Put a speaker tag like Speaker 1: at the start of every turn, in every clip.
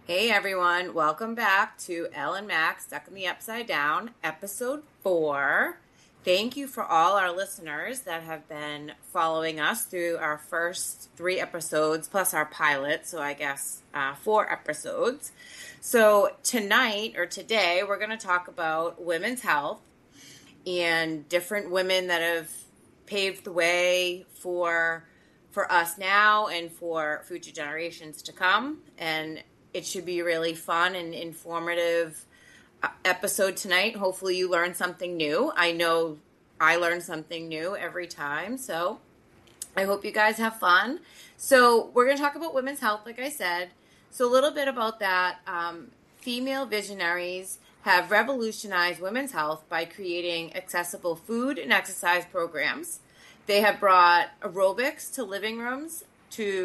Speaker 1: Hey everyone, welcome back to Elle and Max Stuck in the Upside Down, episode 4. Thank you for all our listeners that have been following us through our first 3 episodes plus our pilot, so I guess 4 episodes. So tonight or today, we're going to talk about women's health and different women that have paved the way for us now and for future generations to come. And it should be a really fun and informative episode tonight. Hopefully you learned something new. I know I learn something new every time, so I hope you guys have fun. So we're going to talk about women's health, like I said. So a little bit about that. Female visionaries have revolutionized women's health by creating accessible food and exercise programs. They have brought aerobics to living rooms,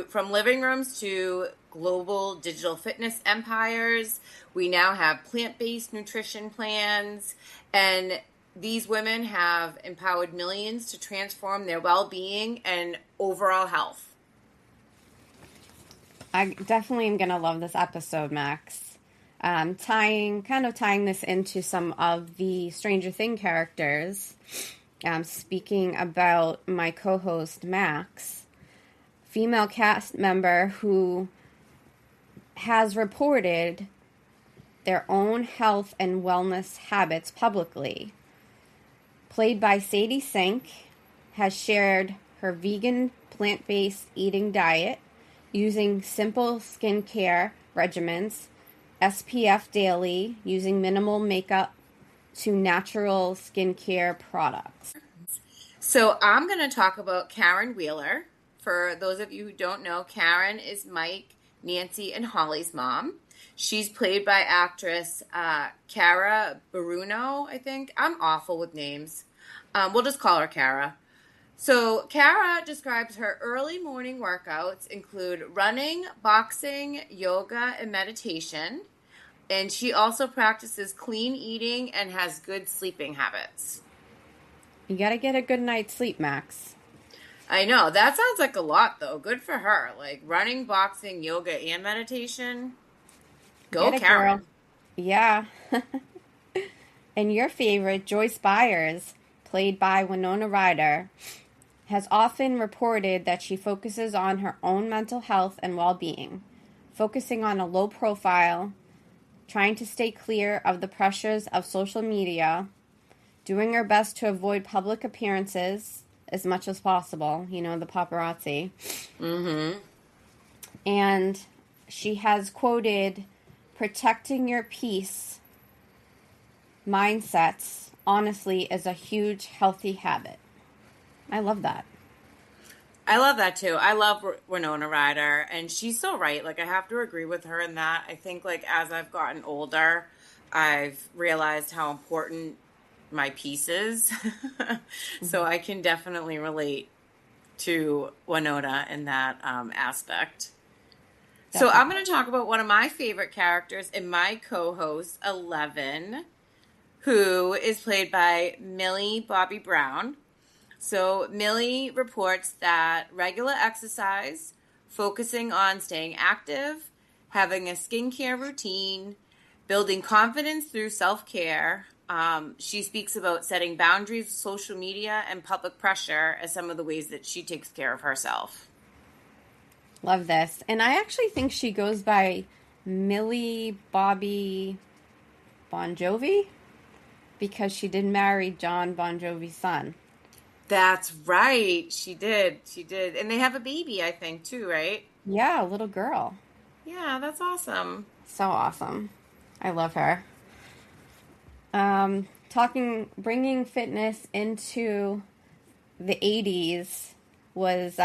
Speaker 1: from living rooms to global digital fitness empires. We now have plant-based nutrition plans, and these women have empowered millions to transform their well-being and overall health.
Speaker 2: I definitely am going to love this episode, Max. Tying this into some of the Stranger Things characters. Speaking about my co-host, Max, female cast member who has reported their own health and wellness habits publicly. Played by Sadie Sink, has shared her vegan, plant-based eating diet using simple skincare regimens, SPF daily, using minimal makeup to natural skincare products.
Speaker 1: So I'm going to talk about Karen Wheeler. For those of you who don't know, Karen is Mike, Nancy, and Holly's mom. She's played by actress Cara Bruno, I think. I'm awful with names. We'll just call her Cara. So Cara describes her early morning workouts include running, boxing, yoga, and meditation. And she also practices clean eating and has good sleeping habits.
Speaker 2: You gotta get a good night's sleep, Max.
Speaker 1: I know. That sounds like a lot, though. Good for her. Like running, boxing, yoga, and meditation. Go,
Speaker 2: Get it,
Speaker 1: Karen.
Speaker 2: girl. Yeah. And your favorite, Joyce Byers, played by Winona Ryder, has often reported that she focuses on her own mental health and well-being, focusing on a low profile, trying to stay clear of the pressures of social media, doing her best to avoid public appearances as much as possible, the paparazzi.
Speaker 1: Mm-hmm.
Speaker 2: And she has quoted, protecting your peace mindsets, honestly, is a huge, healthy habit. I love that.
Speaker 1: I love that too. I love Winona Ryder, and she's so right. Like, I have to agree with her in that. I think, like, as I've gotten older, I've realized how important my piece is. So I can definitely relate to Winona in that aspect. Definitely. So I'm going to talk about one of my favorite characters and my co-host, 11, who is played by Millie Bobby Brown. So Millie reports that regular exercise, focusing on staying active, having a skincare routine, building confidence through self-care. She speaks about setting boundaries with social media and public pressure as some of the ways that she takes care of herself.
Speaker 2: Love this. And I actually think she goes by Millie Bobby Bon Jovi because she did marry John Bon Jovi's son.
Speaker 1: That's right. She did. And they have a baby, I think, too, right?
Speaker 2: Yeah, a little girl.
Speaker 1: Yeah, that's awesome.
Speaker 2: So awesome. I love her. Bringing fitness into the 80s was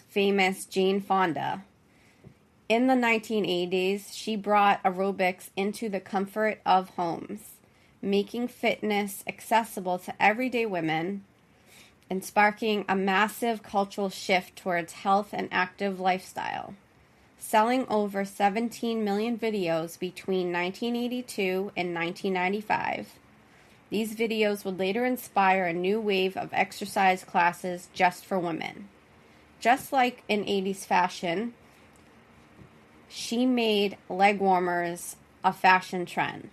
Speaker 2: famous Jane Fonda. In the 1980s, she brought aerobics into the comfort of homes, making fitness accessible to everyday women and sparking a massive cultural shift towards health and active lifestyle. Selling over 17 million videos between 1982 and 1995. These videos would later inspire a new wave of exercise classes just for women. Just like in 80s fashion, she made leg warmers a fashion trend.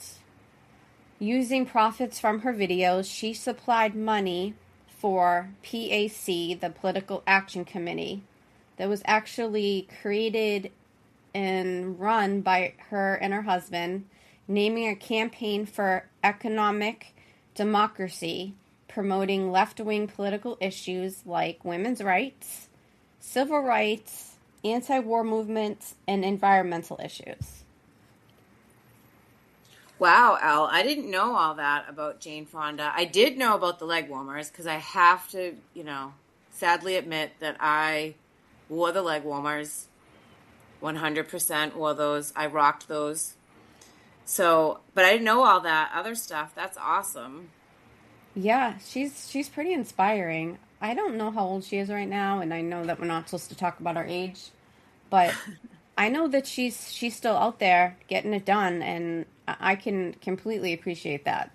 Speaker 2: Using profits from her videos, she supplied money for PAC, the Political Action Committee, that was actually created and run by her and her husband, naming a campaign for economic democracy, promoting left-wing political issues like women's rights, civil rights, anti-war movements, and environmental issues.
Speaker 1: Wow, Elle, I didn't know all that about Jane Fonda. I did know about the leg warmers because I have to, sadly admit that I wore the leg warmers. 100% wore those. I rocked those. So, but I didn't know all that other stuff. That's awesome.
Speaker 2: Yeah, she's pretty inspiring. I don't know how old she is right now, and I know that we're not supposed to talk about her age, but I know that she's still out there getting it done, and I can completely appreciate that.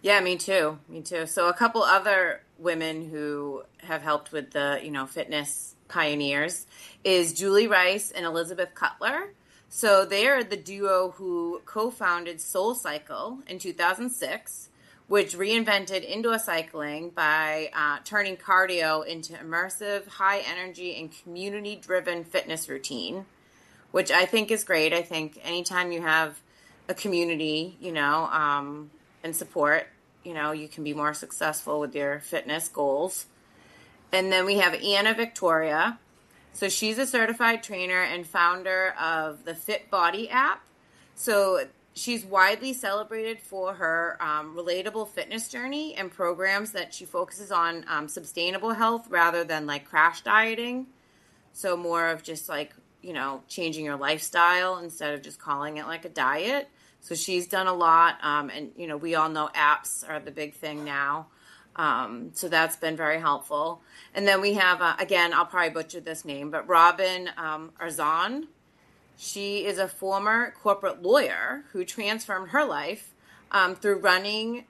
Speaker 1: Yeah, me too. Me too. So a couple other women who have helped with the, fitness pioneers is Julie Rice and Elizabeth Cutler. So they are the duo who co-founded Soul Cycle in 2006, which reinvented indoor cycling by turning cardio into immersive, high energy, and community driven fitness routine, which I think is great. I think anytime you have a community, and support, you can be more successful with your fitness goals. And then we have Anna Victoria. So she's a certified trainer and founder of the Fit Body app. So she's widely celebrated for her relatable fitness journey and programs that she focuses on sustainable health rather than like crash dieting. So more of just like, changing your lifestyle instead of just calling it like a diet. So she's done a lot. And, we all know apps are the big thing now. So that's been very helpful. And then we have, again, I'll probably butcher this name, but Robin Arzon. She is a former corporate lawyer who transformed her life through running,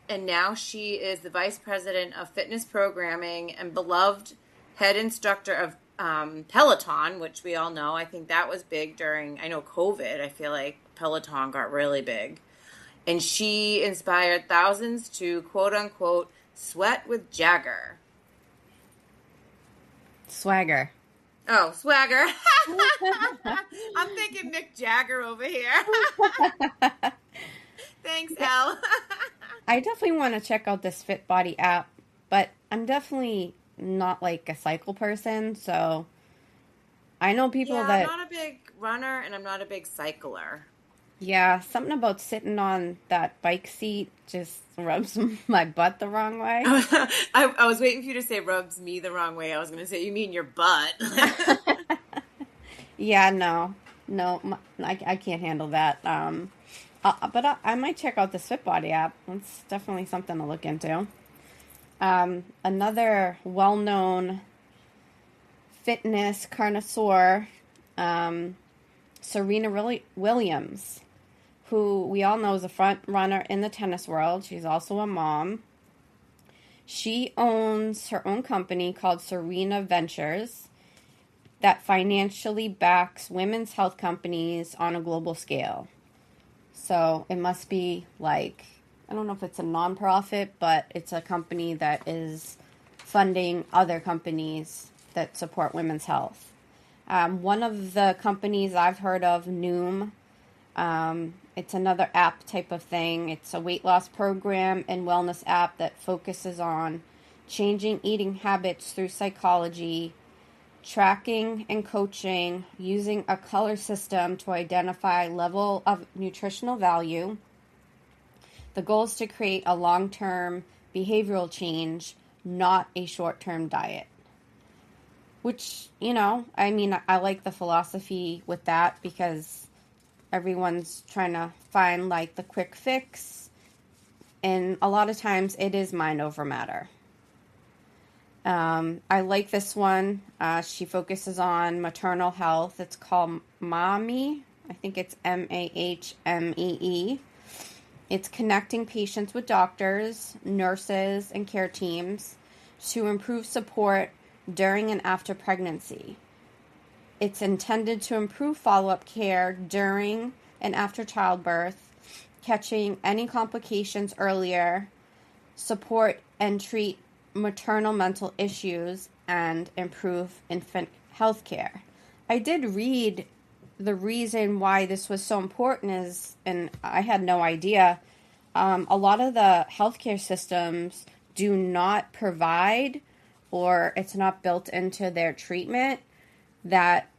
Speaker 1: and now she is the vice president of fitness programming and beloved head instructor of Peloton, which we all know. I think that was big during, COVID. I feel like Peloton got really big. And she inspired thousands to, quote unquote, sweat with Jagger.
Speaker 2: Swagger.
Speaker 1: Oh, swagger. I'm thinking Mick Jagger over here. Thanks, Elle.
Speaker 2: I definitely want to check out this Fit Body app, but I'm definitely not like a cycle person, so I know people that...
Speaker 1: I'm not a big runner and I'm not a big cycler.
Speaker 2: Yeah, something about sitting on that bike seat just rubs my butt the wrong way.
Speaker 1: I was waiting for you to say rubs me the wrong way. I was going to say, you mean your butt.
Speaker 2: Yeah, no, I can't handle that. But I might check out the Fit Body app. It's definitely something to look into. Another well-known fitness connoisseur, Serena Williams, who we all know is a front runner in the tennis world. She's also a mom. She owns her own company called Serena Ventures that financially backs women's health companies on a global scale. So it must be like, I don't know if it's a nonprofit, but it's a company that is funding other companies that support women's health. One of the companies I've heard of, Noom, it's another app type of thing. It's a weight loss program and wellness app that focuses on changing eating habits through psychology, tracking and coaching, using a color system to identify level of nutritional value. The goal is to create a long-term behavioral change, not a short-term diet. Which, I like the philosophy with that because everyone's trying to find like the quick fix, and a lot of times it is mind over matter. I like this one. She focuses on maternal health. It's called Mommy. I think it's MAHMEE. It's connecting patients with doctors, nurses, and care teams to improve support during and after pregnancy. It's intended to improve follow-up care during and after childbirth, catching any complications earlier, support and treat maternal mental issues, and improve infant health care. I did read the reason why this was so important is, and I had no idea, a lot of the healthcare systems do not provide, or it's not built into their treatment, that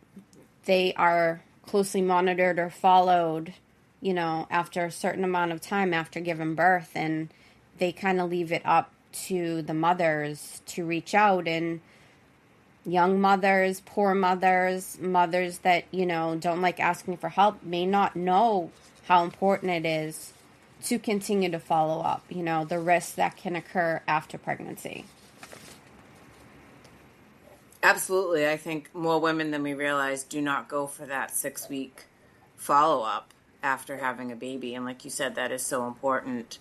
Speaker 2: they are closely monitored or followed, after a certain amount of time after giving birth. And they kind of leave it up to the mothers to reach out. And young mothers, poor mothers, mothers that, don't like asking for help may not know how important it is to continue to follow up, the risks that can occur after pregnancy.
Speaker 1: Absolutely. I think more women than we realize do not go for that 6-week follow-up after having a baby. And like you said, that is so important.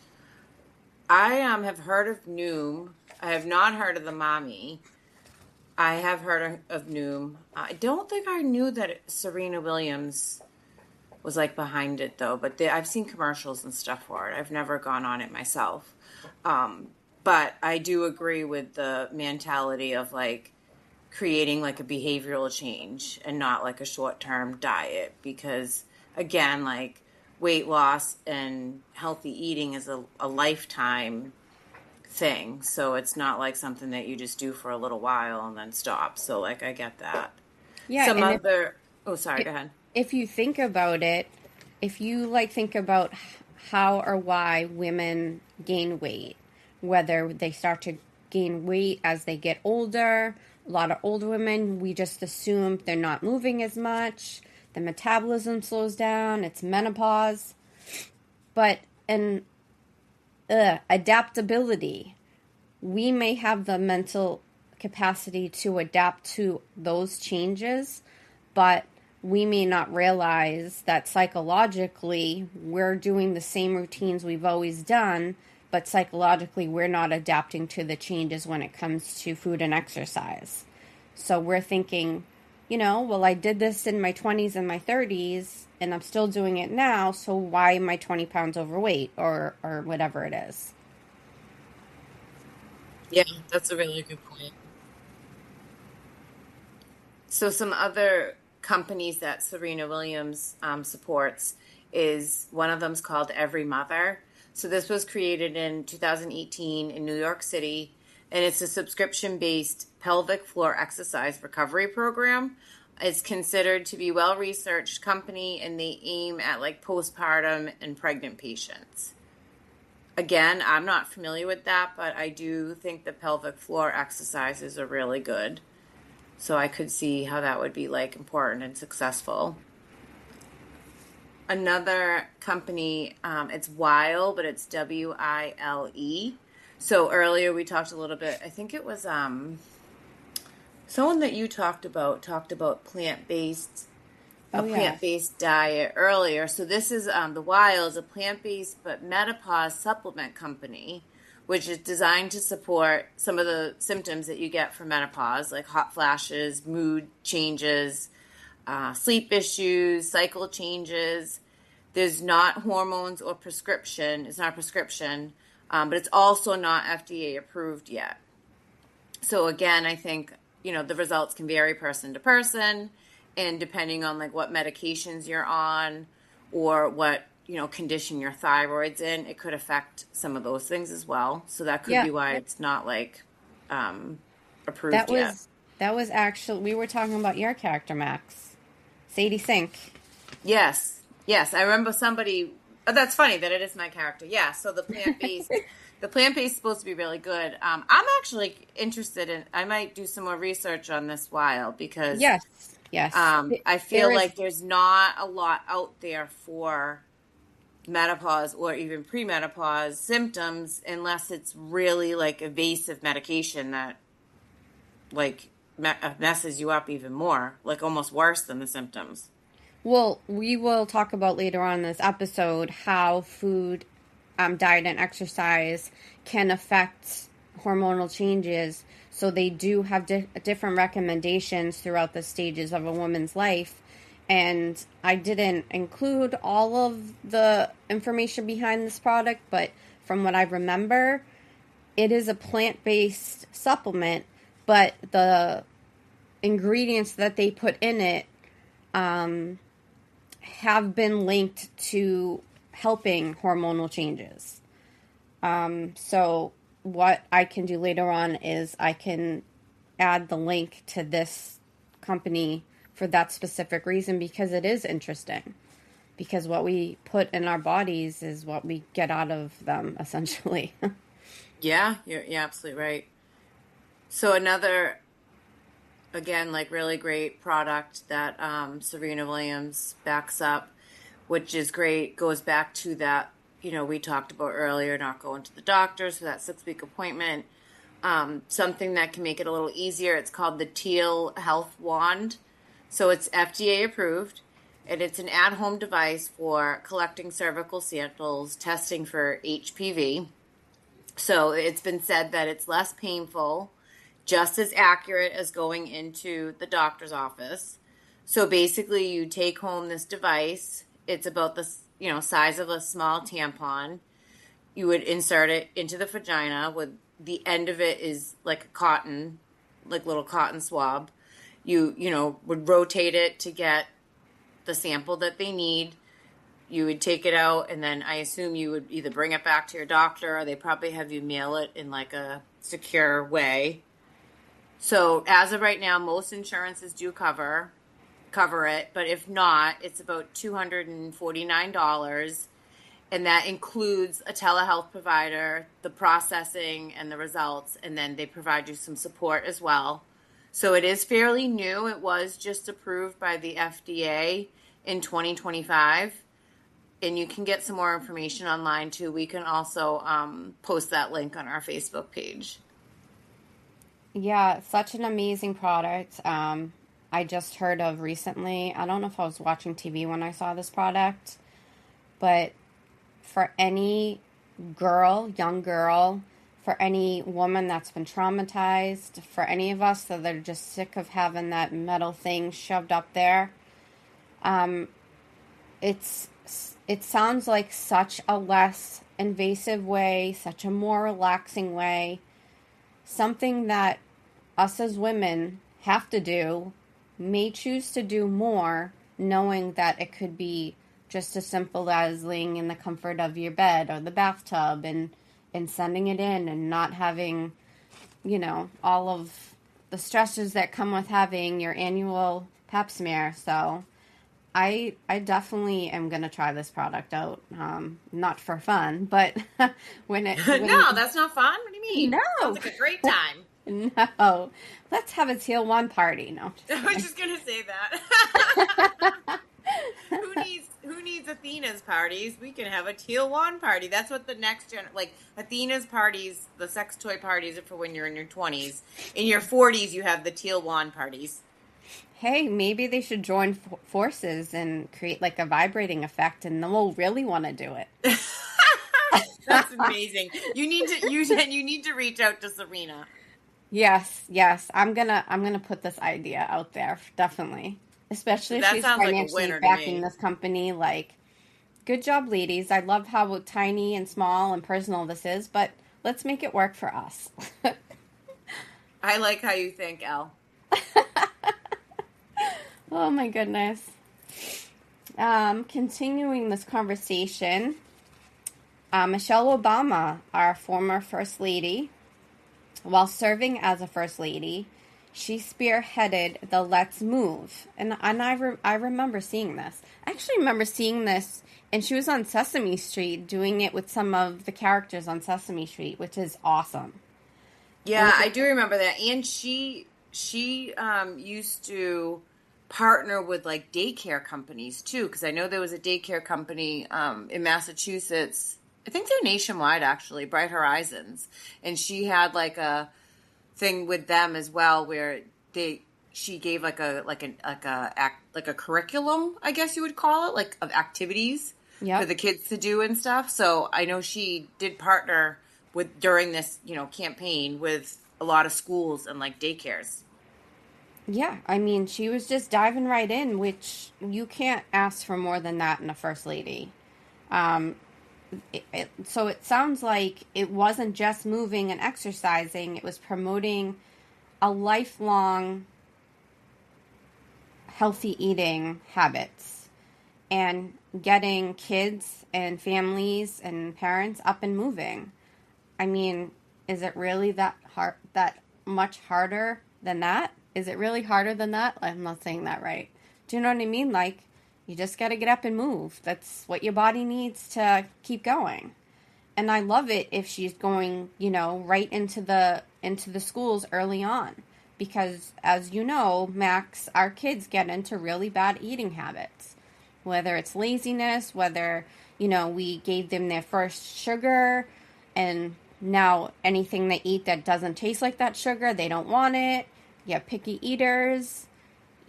Speaker 1: I have heard of Noom. I have not heard of the mommy. I have heard of Noom. I don't think I knew that Serena Williams was like behind it though, but I've seen commercials and stuff for it. I've never gone on it myself. But I do agree with the mentality of like creating like a behavioral change and not like a short-term diet, because again, like weight loss and healthy eating is a lifetime thing. So it's not like something that you just do for a little while and then stop. So like I get that.
Speaker 2: Yeah.
Speaker 1: Go ahead.
Speaker 2: If you think about it, if you think about how or why women gain weight, whether they start to gain weight as they get older, a lot of older women, we just assume they're not moving as much, the metabolism slows down, it's menopause. But adaptability, we may have the mental capacity to adapt to those changes, but we may not realize that psychologically we're doing the same routines we've always done, but psychologically we're not adapting to the changes when it comes to food and exercise. So we're thinking, well, I did this in my 20s and my 30s and I'm still doing it now, so why am I 20 pounds overweight or whatever it is?
Speaker 1: Yeah, that's a really good point. So some other companies that Serena Williams supports is one of them's called Every Mother. So this was created in 2018 in New York City, and it's a subscription-based pelvic floor exercise recovery program. It's considered to be well-researched company, and they aim at like postpartum and pregnant patients. Again, I'm not familiar with that, but I do think the pelvic floor exercises are really good. So I could see how that would be like important and successful. Another company, it's Wile, but it's Wile. So earlier we talked a little bit, I think it was someone that you talked about plant-based, a
Speaker 2: Oh, yeah.
Speaker 1: plant-based diet earlier. So this is the Wile is a plant-based but menopause supplement company, which is designed to support some of the symptoms that you get from menopause, like hot flashes, mood changes, sleep issues, cycle changes. There's not hormones or prescription. It's not a prescription, but it's also not FDA approved yet. So again, I think, the results can vary person to person, and depending on like what medications you're on or what, condition your thyroid's in, it could affect some of those things as well. So that could
Speaker 2: Yeah,
Speaker 1: be why it's not like
Speaker 2: that
Speaker 1: approved yet.
Speaker 2: was actually, we were talking about your character, Max. Sadie Sink.
Speaker 1: Yes, yes, I remember somebody. Oh, that's funny that it is my character. Yeah, so the plant-based is supposed to be really good. I'm actually interested in. I might do some more research on this while because
Speaker 2: Yes, yes.
Speaker 1: I
Speaker 2: There
Speaker 1: feel
Speaker 2: is,
Speaker 1: like there's not a lot out there for menopause or even premenopause symptoms unless it's really like evasive medication that like messes you up even more, like almost worse than the symptoms.
Speaker 2: well, we will talk about later on in this episode how food, diet, and exercise can affect hormonal changes. So they do have different recommendations throughout the stages of a woman's life. And I didn't include all of the information behind this product, but from what I remember, it is a plant-based supplement, but the ingredients that they put in it have been linked to helping hormonal changes. So what I can do later on is I can add the link to this company for that specific reason, because it is interesting. Because what we put in our bodies is what we get out of them, essentially.
Speaker 1: Yeah, you're absolutely right. So another, again, like really great product that Serena Williams backs up, which is great, goes back to that, we talked about earlier, not going to the doctor, so that 6-week appointment. Something that can make it a little easier. It's called the Teal Health Wand. So it's FDA approved, and it's an at-home device for collecting cervical samples, testing for HPV. So it's been said that it's less painful, just as accurate as going into the doctor's office. So basically, you take home this device. It's about the size of a small tampon. You would insert it into the vagina. With the end of it is like a cotton, like little cotton swab. You would rotate it to get the sample that they need. You would take it out, and then I assume you would either bring it back to your doctor, or they probably have you mail it in like a secure way. So as of right now, most insurances do cover it, but if not, it's about $249, and that includes a telehealth provider, the processing and the results, and then they provide you some support as well. So it is fairly new. It was just approved by the FDA in 2025. And you can get some more information online too. We can also post that link on our Facebook page.
Speaker 2: Yeah, such an amazing product. I just heard of recently. I don't know if I was watching TV when I saw this product, but for any young girl, for any woman that's been traumatized, for any of us that are just sick of having that metal thing shoved up there, it sounds like such a less invasive way, such a more relaxing way, something that us as women have to do, may choose to do more, knowing that it could be just as simple as laying in the comfort of your bed or the bathtub and sending it in, and not having, all of the stresses that come with having your annual pap smear. So I definitely am going to try this product out. Not for fun, but
Speaker 1: No, that's not fun. What do you mean?
Speaker 2: No.
Speaker 1: Sounds like a great time.
Speaker 2: No. Let's have a Teal One party. No.
Speaker 1: I was just going to say that. Who needs Athena's parties? We can have a Teal Wand party. That's what the next Athena's parties, the sex toy parties are for when you're in your 20s. In your 40s, you have the Teal Wand parties.
Speaker 2: Hey, maybe they should join forces and create like a vibrating effect, and then we'll really want to do it.
Speaker 1: That's amazing. You need to reach out to Serena.
Speaker 2: Yes. I'm gonna put this idea out there, definitely. Especially if she's financially backing this company. Like, good job, ladies. I love how tiny and small and personal this is, but let's make it work for us.
Speaker 1: I like how you think, Elle.
Speaker 2: Oh my goodness. Continuing this conversation, Michelle Obama, our former First Lady, while serving as a First Lady, she spearheaded the Let's Move. And I remember seeing this. I actually remember seeing this, and she was on Sesame Street doing it with some of the characters on Sesame Street, which is awesome.
Speaker 1: Yeah, I do remember that. And she used to partner with like daycare companies too, because I know there was a daycare company in Massachusetts. I think they're nationwide actually, Bright Horizons, and she had like a thing with them as well where she gave like a curriculum, I guess you would call it, like of activities for the kids to do and stuff. So I know she did partner with during this campaign with a lot of schools and like daycares.
Speaker 2: Yeah, I mean, she was just diving right in, which you can't ask for more than that in a first lady. Um, so it sounds like it wasn't just moving and exercising, it was promoting a lifelong healthy eating habits and getting kids and families and parents up and moving. I mean, is it really that much harder than that? Is it really harder than that? I'm not saying that right. Do you know what I mean? Like, you just got to get up and move. That's what your body needs to keep going. And I love it if she's going, right into the schools early on, because as you know, Max, our kids get into really bad eating habits. Whether it's laziness, whether, we gave them their first sugar, and now anything they eat that doesn't taste like that sugar, they don't want it. You have picky eaters,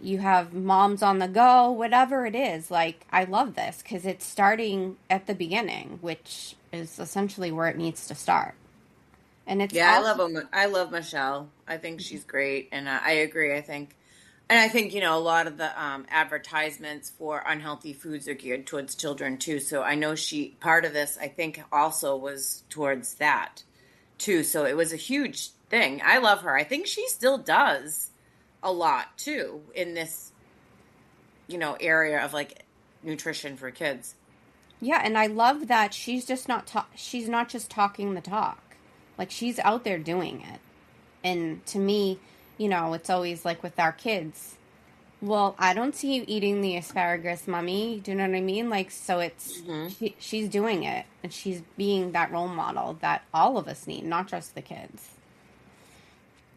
Speaker 2: you have moms on the go, whatever it is. Like, I love this because it's starting at the beginning, which is essentially where it needs to start. And it's
Speaker 1: Yeah, I love
Speaker 2: also,
Speaker 1: him. I love Michelle. I think she's great, and I agree. I think a lot of the advertisements for unhealthy foods are geared towards children too. So I know she part of this. I think also was towards that too. So it was a huge thing. I love her. I think she still does a lot too in this area of like nutrition for kids.
Speaker 2: yeah, and I love that she's not just talking the talk. Like, she's out there doing it. And to me, it's always like with our kids. Well, I don't see you eating the asparagus, mommy. Do you know what I mean? Like, so
Speaker 1: Hmm.
Speaker 2: she's doing it, and she's being that role model that all of us need, not just the kids.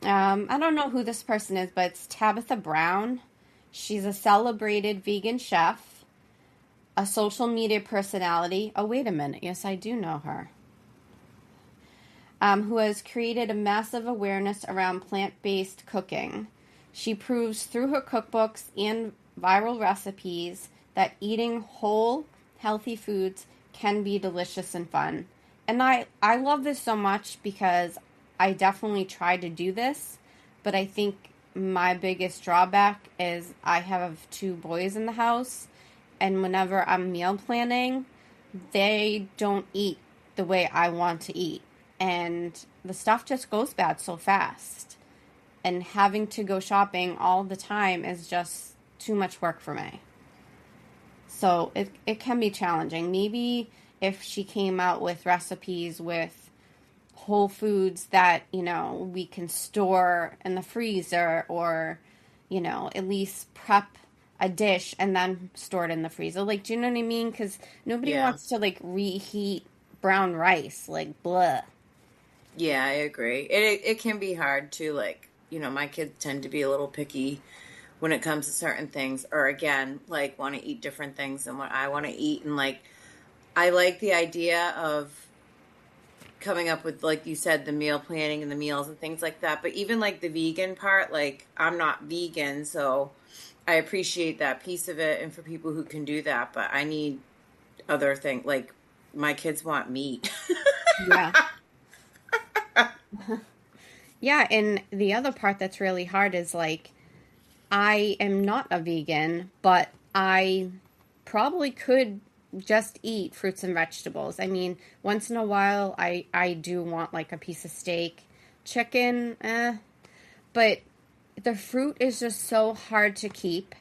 Speaker 2: I don't know who this person is, but it's Tabitha Brown. She's a celebrated vegan chef, a social media personality. Oh, wait a minute. Yes, I do know her. Who has created a massive awareness around plant based cooking. She proves through her cookbooks and viral recipes that eating whole, healthy foods can be delicious and fun. And I love this so much because I definitely tried to do this, but I think my biggest drawback is I have two boys in the house, and whenever I'm meal planning, they don't eat the way I want to eat. And the stuff just goes bad so fast. And having to go shopping all the time is just too much work for me. So it can be challenging. Maybe if she came out with recipes with whole foods that, we can store in the freezer, or, at least prep a dish and then store it in the freezer. Like, do you know what I mean? Because nobody
Speaker 1: Yeah.
Speaker 2: wants to, like, reheat brown rice. Like, blah.
Speaker 1: Yeah, I agree. It can be hard too. Like, my kids tend to be a little picky when it comes to certain things, or again, like want to eat different things than what I want to eat. And like, I like the idea of coming up with, like you said, the meal planning and the meals and things like that. But even like the vegan part, like I'm not vegan, so I appreciate that piece of it. And for people who can do that, but I need other things. Like my kids want meat.
Speaker 2: Yeah. Yeah, and the other part that's really hard is like, I am not a vegan, but I probably could just eat fruits and vegetables. I mean, once in a while, I do want like a piece of steak, chicken, but the fruit is just so hard to keep.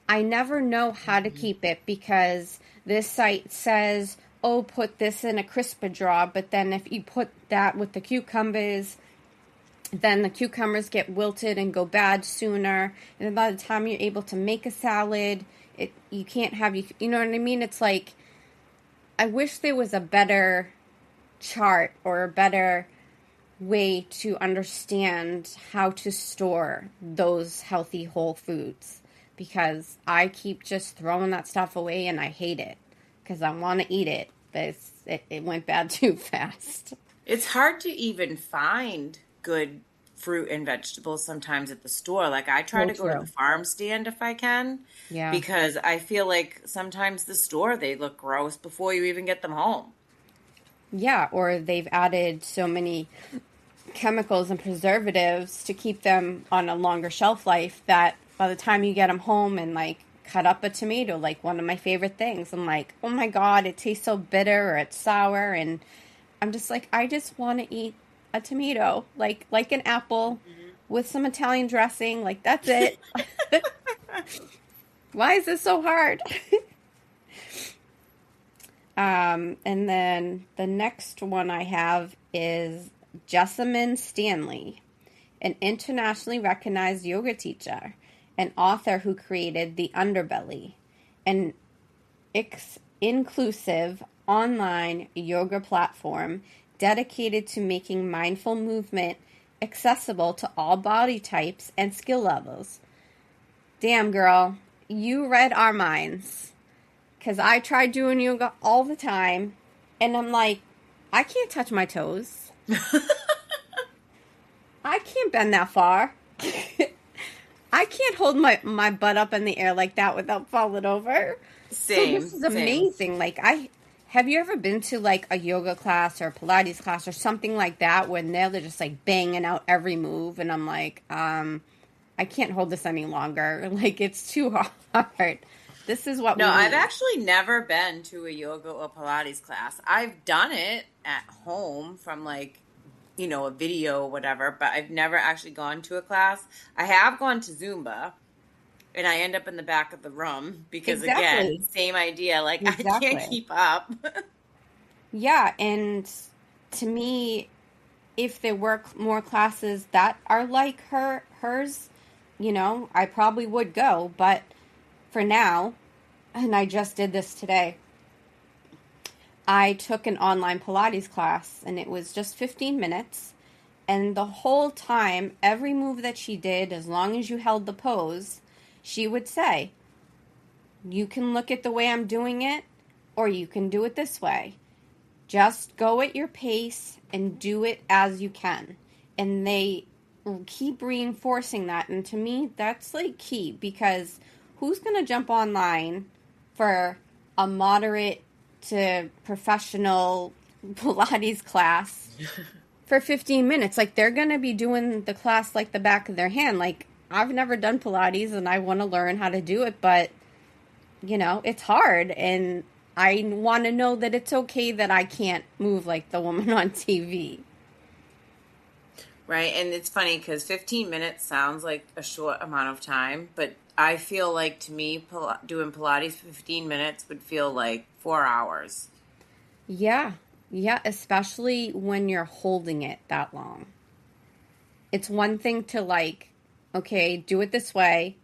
Speaker 2: I never know how to
Speaker 1: Mhm.
Speaker 2: keep it because this site says, oh, put this in a crisper jar, but then if you put that with the cucumbers, then the cucumbers get wilted and go bad sooner. And then by the time you're able to make a salad, you can't have you know what I mean? It's like, I wish there was a better chart or a better way to understand how to store those healthy whole foods, because I keep just throwing that stuff away and I hate it because I want to eat it, but it went bad too fast.
Speaker 1: It's hard to even find good fruit and vegetables sometimes at the store. Like I try
Speaker 2: So
Speaker 1: to go to the
Speaker 2: true.
Speaker 1: farm stand if I can,
Speaker 2: Yeah.
Speaker 1: because I feel like sometimes the store they look gross before you even get them home.
Speaker 2: Yeah, or they've added so many chemicals and preservatives to keep them on a longer shelf life that by the time you get them home and like cut up a tomato, like one of my favorite things, I'm like, oh my God, it tastes so bitter or it's sour. And I'm just like, I just want to eat a tomato, like an apple with some Italian dressing. Like, that's it. Why is this so hard? And then the next one I have is Jessamine Stanley, an internationally recognized yoga teacher, an author who created The Underbelly, an inclusive online yoga platform dedicated to making mindful movement accessible to all body types and skill levels. Damn, girl, you read our minds. Because I tried doing yoga all the time, and I'm like, I can't touch my toes. I can't bend that far. I can't hold my butt up in the air like that without falling over.
Speaker 1: Same.
Speaker 2: So this is amazing.
Speaker 1: Same.
Speaker 2: Like, have you ever been to like a yoga class or a Pilates class or something like that where they're just like banging out every move, and I'm like, I can't hold this any longer. Like, it's too hard. This is what we need.
Speaker 1: I've actually never been to a yoga or Pilates class. I've done it at home from like, a video or whatever, but I've never actually gone to a class. I have gone to Zumba, and I end up in the back of the room because, again, same idea. Like, I can't keep up.
Speaker 2: Yeah, and to me, if there were more classes that are like hers, I probably would go, but for now, and I just did this today, I took an online Pilates class, and it was just 15 minutes, and the whole time, every move that she did, as long as you held the pose, she would say, you can look at the way I'm doing it, or you can do it this way. Just go at your pace and do it as you can. And they keep reinforcing that, and to me, that's like key, because who's going to jump online for a moderate to professional Pilates class for 15 minutes? Like, they're going to be doing the class like the back of their hand. Like, I've never done Pilates and I want to learn how to do it, but, it's hard. And I want to know that it's okay that I can't move like the woman on TV.
Speaker 1: Right, and it's funny because 15 minutes sounds like a short amount of time, but I feel like, to me, doing Pilates for 15 minutes would feel like 4 hours.
Speaker 2: Yeah, especially when you're holding it that long. It's one thing to like, okay, do it this way,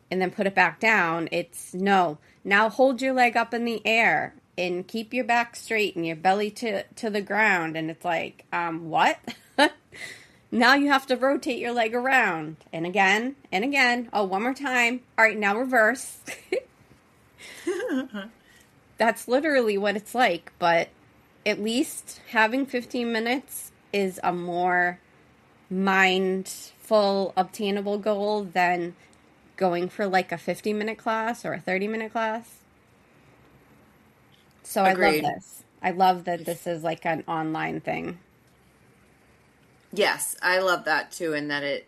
Speaker 2: and then put it back down. It's, no, now hold your leg up in the air, and keep your back straight, and your belly to the ground, and it's like, what? Now you have to rotate your leg around. And again, and again. Oh, one more time. All right, now reverse. That's literally what it's like. But at least having 15 minutes is a more mindful, obtainable goal than going for like a 50-minute class or a 30-minute class. So
Speaker 1: Agreed.
Speaker 2: I love this. I love that this is like an online thing.
Speaker 1: Yes, I love that too, and that it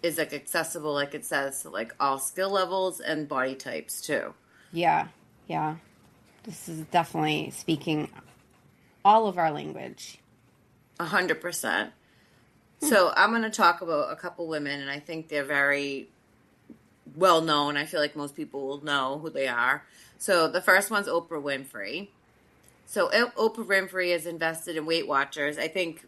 Speaker 1: is like accessible, like it says, to like all skill levels and body types too.
Speaker 2: Yeah. This is definitely speaking all of our language.
Speaker 1: 100%. So I'm going to talk about a couple women, and I think they're very well known. I feel like most people will know who they are. So the first one's Oprah Winfrey. So Oprah Winfrey is invested in Weight Watchers. I think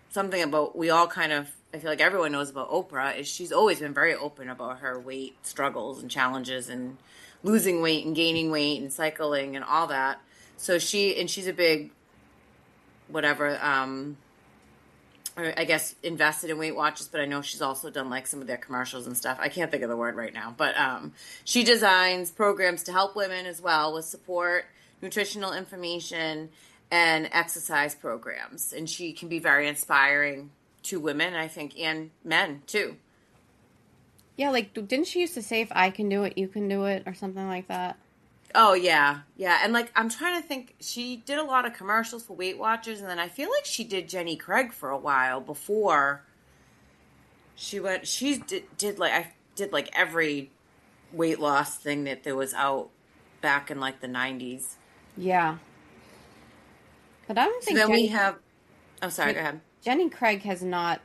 Speaker 1: something about I feel like everyone knows about Oprah is she's always been very open about her weight struggles and challenges and losing weight and gaining weight and cycling and all that. So she's a big, whatever, I guess invested in Weight Watchers, but I know she's also done like some of their commercials and stuff. I can't think of the word right now, but she designs programs to help women as well with support, nutritional information, and exercise programs. And she can be very inspiring to women, I think, and men too.
Speaker 2: Yeah, like, didn't she used to say, if I can do it, you can do it, or something like that?
Speaker 1: Oh, yeah. And like, I'm trying to think, she did a lot of commercials for Weight Watchers, and then I feel like she did Jenny Craig for a while before I did like every weight loss thing that there was out back in like the 90s.
Speaker 2: Yeah. But I don't
Speaker 1: So
Speaker 2: think
Speaker 1: then we have, oh, sorry, go
Speaker 2: like
Speaker 1: ahead.
Speaker 2: Jenny Craig is not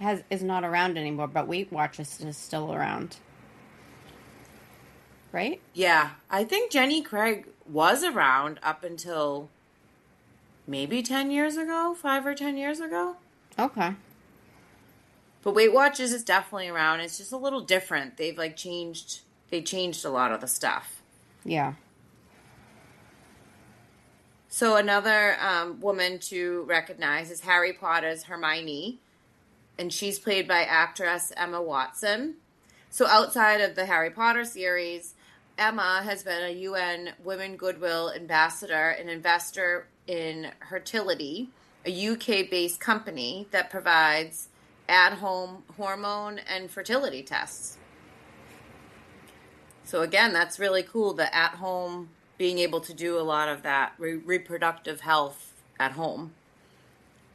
Speaker 2: around anymore, but Weight Watchers is still around, right?
Speaker 1: Yeah, I think Jenny Craig was around up until maybe 10 years ago, 5 or 10 years ago.
Speaker 2: Okay.
Speaker 1: But Weight Watchers is definitely around. It's just a little different. They changed a lot of the stuff.
Speaker 2: Yeah.
Speaker 1: So another woman to recognize is Harry Potter's Hermione, and she's played by actress Emma Watson. So outside of the Harry Potter series, Emma has been a UN Women Goodwill Ambassador and investor in Fertility, a UK-based company that provides at-home hormone and fertility tests. So again, that's really cool, the at-home, being able to do a lot of that reproductive health at home.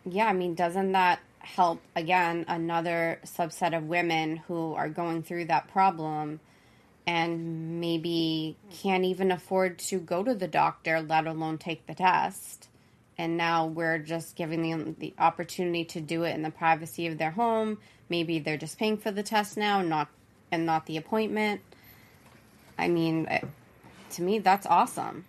Speaker 2: Yeah, I mean, doesn't that help again another subset of women who are going through that problem and maybe can't even afford to go to the doctor, let alone take the test? And now we're just giving them the opportunity to do it in the privacy of their home. Maybe they're just paying for the test now, not the appointment. I mean, to me, that's awesome.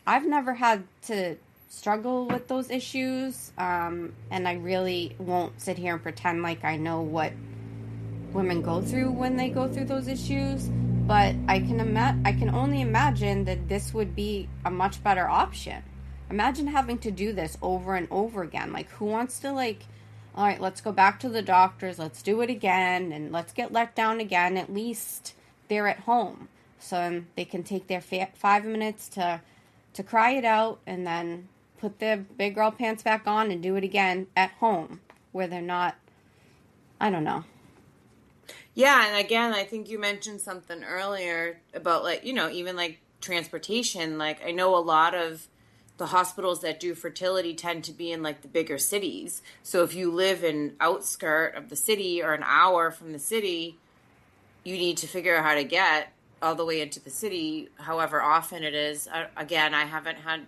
Speaker 2: I've never had to struggle with those issues, and I really won't sit here and pretend like I know what women go through when they go through those issues. But I can only imagine that this would be a much better option. Imagine having to do this over and over again. Like, who wants to, like, all right, let's go back to the doctors, let's do it again, and let's get let down again. At least they're at home, so they can take their 5 minutes to cry it out and then put their big girl pants back on and do it again at home where they're not, I don't know.
Speaker 1: Yeah, and again, I think you mentioned something earlier about like, even like transportation. Like I know a lot of the hospitals that do fertility tend to be in like the bigger cities. So if you live in outskirt of the city or an hour from the city, you need to figure out how to get all the way into the city, however often it is. Again, I haven't had,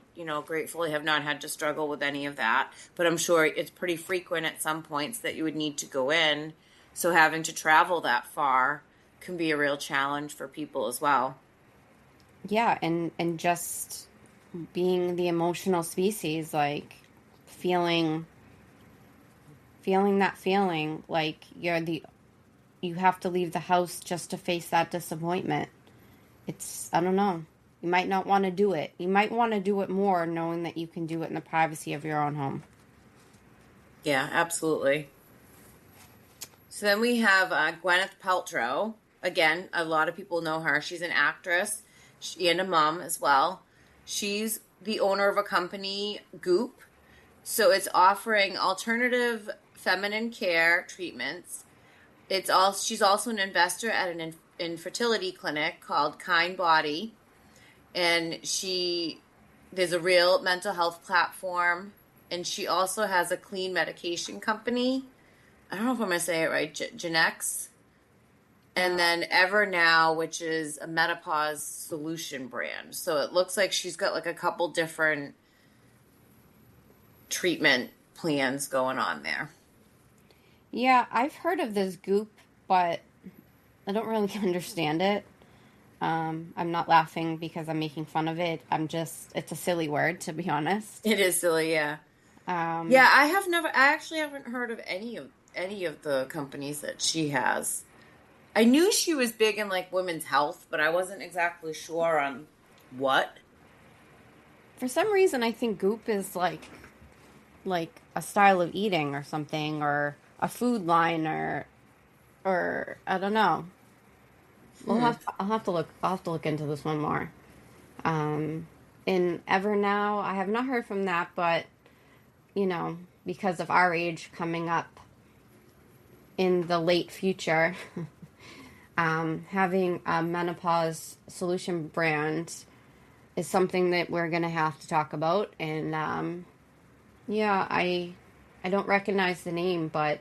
Speaker 1: gratefully have not had to struggle with any of that, but I'm sure it's pretty frequent at some points that you would need to go in. So having to travel that far can be a real challenge for people as well.
Speaker 2: Yeah, and just being the emotional species, like feeling that feeling like you have to leave the house just to face that disappointment. I don't know. You might not want to do it. You might want to do it more knowing that you can do it in the privacy of your own home.
Speaker 1: Yeah, absolutely. So then we have Gwyneth Paltrow. Again, a lot of people know her. She's an actress and a mom as well. She's the owner of a company, Goop. So it's offering alternative feminine care treatments. She's also an investor at an infertility clinic called Kind Body, and there's a real mental health platform, and she also has a clean medication company. I don't know if I'm going to say it right, Genex. And then Evernow, which is a menopause solution brand. So it looks like she's got like a couple different treatment plans going on there.
Speaker 2: Yeah, I've heard of this Goop, but I don't really understand it. I'm not laughing because I'm making fun of it. It's a silly word, to be honest.
Speaker 1: It is silly, yeah. Yeah, I actually haven't heard of any of the companies that she has. I knew she was big in like women's health, but I wasn't exactly sure on what.
Speaker 2: For some reason, I think Goop is like a style of eating or something, or a food line, or I don't know. I'll have to look into this one more. In Evernow, I have not heard from that, but because of our age coming up in the late future, having a menopause solution brand is something that we're going to have to talk about. And yeah, I don't recognize the name, but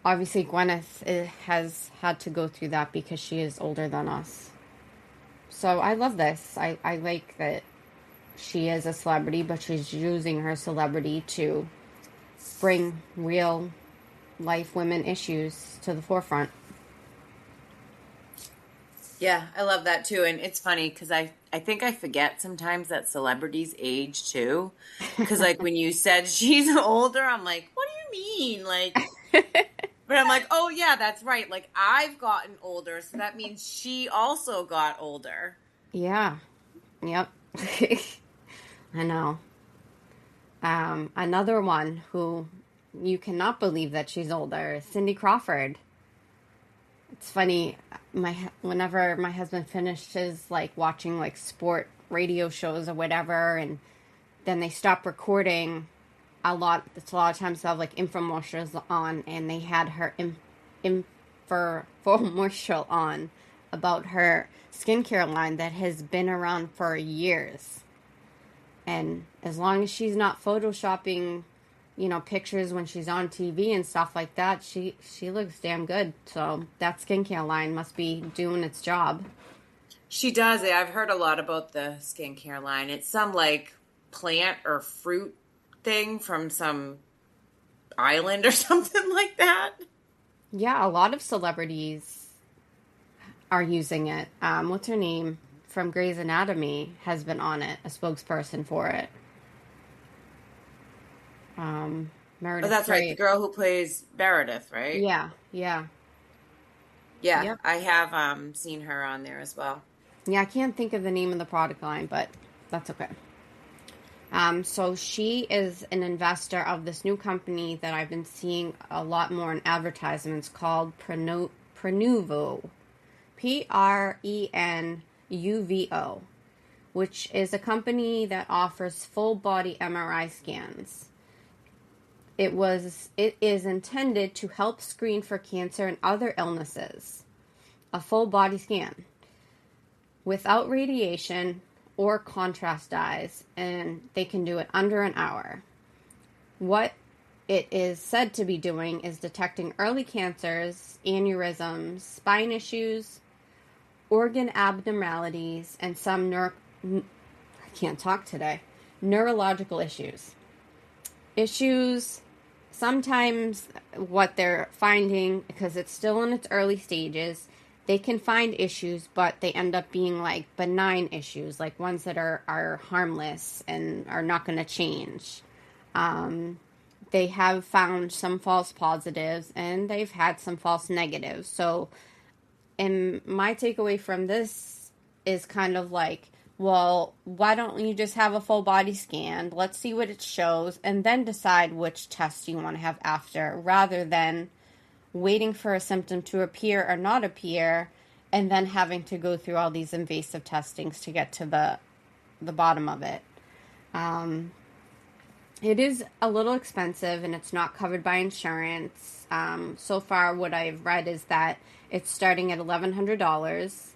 Speaker 2: obviously Gwyneth has had to go through that because she is older than us. So I love this. I like that she is a celebrity, but she's using her celebrity to bring real life women issues to the forefront.
Speaker 1: Yeah, I love that too. And it's funny because I think I forget sometimes that celebrities age too. Because, like, when you said she's older, I'm like, what do you mean? Like, but I'm like, oh, yeah, that's right. Like, I've gotten older. So that means she also got older.
Speaker 2: Yeah. Yep. I know. Another one who you cannot believe that she's older is Cindy Crawford. It's funny. Whenever my husband finishes like watching like sport radio shows or whatever, and then they stop recording, it's a lot of times they'll have like infomercials on, and they had her infomercial on about her skincare line that has been around for years. And as long as she's not photoshopping, pictures when she's on TV and stuff like that, she looks damn good. So that skincare line must be doing its job.
Speaker 1: She does. I've heard a lot about the skincare line. It's some like plant or fruit thing from some island or something like that.
Speaker 2: Yeah, a lot of celebrities are using it. What's her name from Grey's Anatomy has been on it, a spokesperson for it.
Speaker 1: Oh,
Speaker 2: Meredith
Speaker 1: that's right. The
Speaker 2: Grey.
Speaker 1: girl who plays Meredith, right?
Speaker 2: Yeah, yeah,
Speaker 1: Yeah,
Speaker 2: yep.
Speaker 1: I have seen her on there as well.
Speaker 2: Yeah, I can't think of the name of the product line, but that's okay. So she is an investor of this new company that I've been seeing a lot more in advertisements called Prenuvo, Prenuvo, which is a company that offers full body MRI scans. It is intended to help screen for cancer and other illnesses. A full body scan without radiation or contrast dyes, and they can do it under an hour. What it is said to be doing is detecting early cancers, aneurysms, spine issues, organ abnormalities, and some I can't talk today, neurological issues. Sometimes what they're finding, because it's still in its early stages, they can find issues, but they end up being like benign issues, like ones that are harmless and are not going to change. They have found some false positives and they've had some false negatives. So, and my takeaway from this is kind of like, well, why don't you just have a full body scan? Let's see what it shows and then decide which test you want to have after, rather than waiting for a symptom to appear or not appear and then having to go through all these invasive testings to get to the bottom of it. It is a little expensive and it's not covered by insurance. So far, what I've read is that it's starting at $1,100.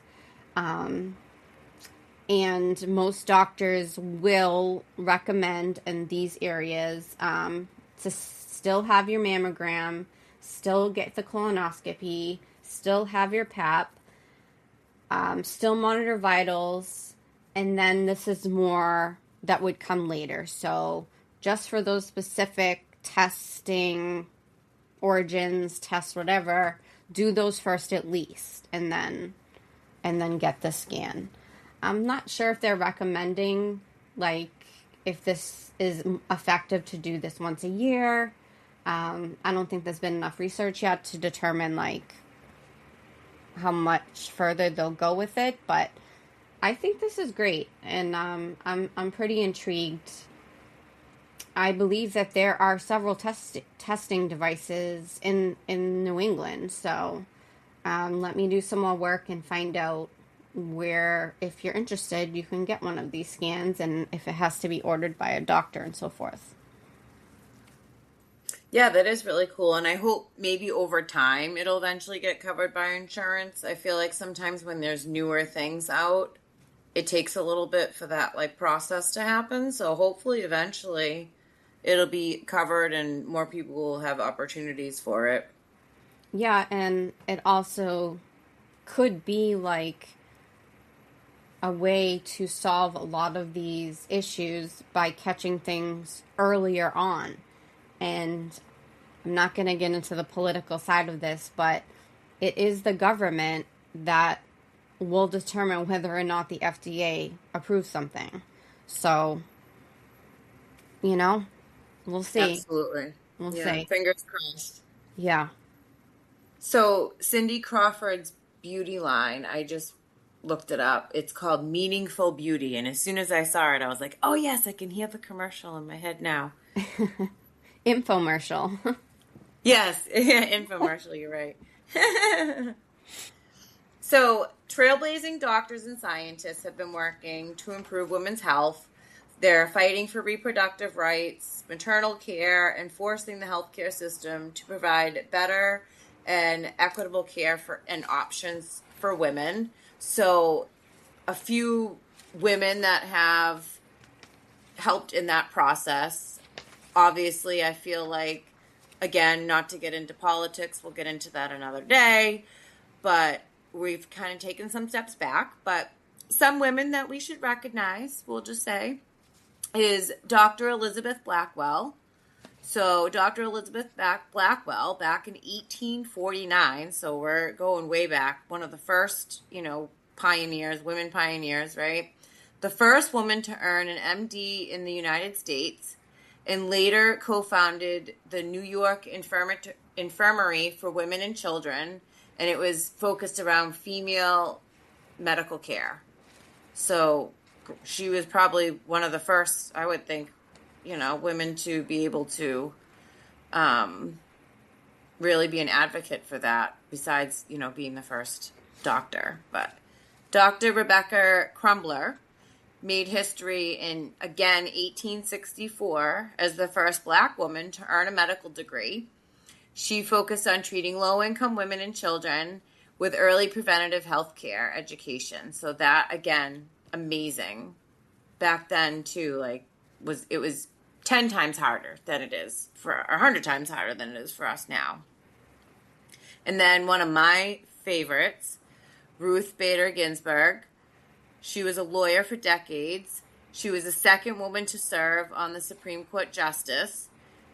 Speaker 2: And most doctors will recommend in these areas to still have your mammogram, still get the colonoscopy, still have your pap, still monitor vitals, and then this is more that would come later. So just for those specific testing, origins, tests, whatever, do those first at least, and then get the scan. I'm not sure if they're recommending, like, if this is effective to do this once a year. I don't think there's been enough research yet to determine, like, how much further they'll go with it. But I think this is great, and I'm pretty intrigued. I believe that there are several testing devices in New England, so let me do some more work and find out where, if you're interested, you can get one of these scans and if it has to be ordered by a doctor and so forth.
Speaker 1: Yeah, that is really cool. And I hope maybe over time it'll eventually get covered by insurance. I feel like sometimes when there's newer things out, it takes a little bit for that like process to happen. So hopefully eventually it'll be covered and more people will have opportunities for it.
Speaker 2: Yeah, and it also could be like a way to solve a lot of these issues by catching things earlier on. And I'm not going to get into the political side of this, but it is the government that will determine whether or not the FDA approves something. So, you know, we'll see.
Speaker 1: Absolutely.
Speaker 2: We'll
Speaker 1: Yeah,
Speaker 2: see.
Speaker 1: fingers crossed.
Speaker 2: Yeah.
Speaker 1: So, Cindy Crawford's beauty line, I just looked it up. It's called Meaningful Beauty. And as soon as I saw it, I was like, oh, yes, I can hear the commercial in my head now.
Speaker 2: Infomercial.
Speaker 1: Yes, infomercial, you're right. So, trailblazing doctors and scientists have been working to improve women's health. They're fighting for reproductive rights, maternal care, and forcing the healthcare system to provide better and equitable care for and options for women. So, a few women that have helped in that process. Obviously, I feel like, again, not to get into politics, we'll get into that another day, but we've kind of taken some steps back. But some women that we should recognize, we'll just say, is Dr. Elizabeth Blackwell. So Dr. Elizabeth Blackwell, back in 1849, so we're going way back, one of the first, pioneers, women pioneers, right? The first woman to earn an MD in the United States, and later co-founded the New York Infirmary for Women and Children, and it was focused around female medical care. So she was probably one of the first, I would think, women to be able to really be an advocate for that, besides, being the first doctor. But Dr. Rebecca Crumbler made history in, again, 1864 as the first Black woman to earn a medical degree. She focused on treating low-income women and children with early preventative health care education. So that, again, amazing. Back then, too, it was 10 times harder than it is or 100 times harder than it is for us now. And then one of my favorites, Ruth Bader Ginsburg. She was a lawyer for decades. She was the second woman to serve on the Supreme Court justice.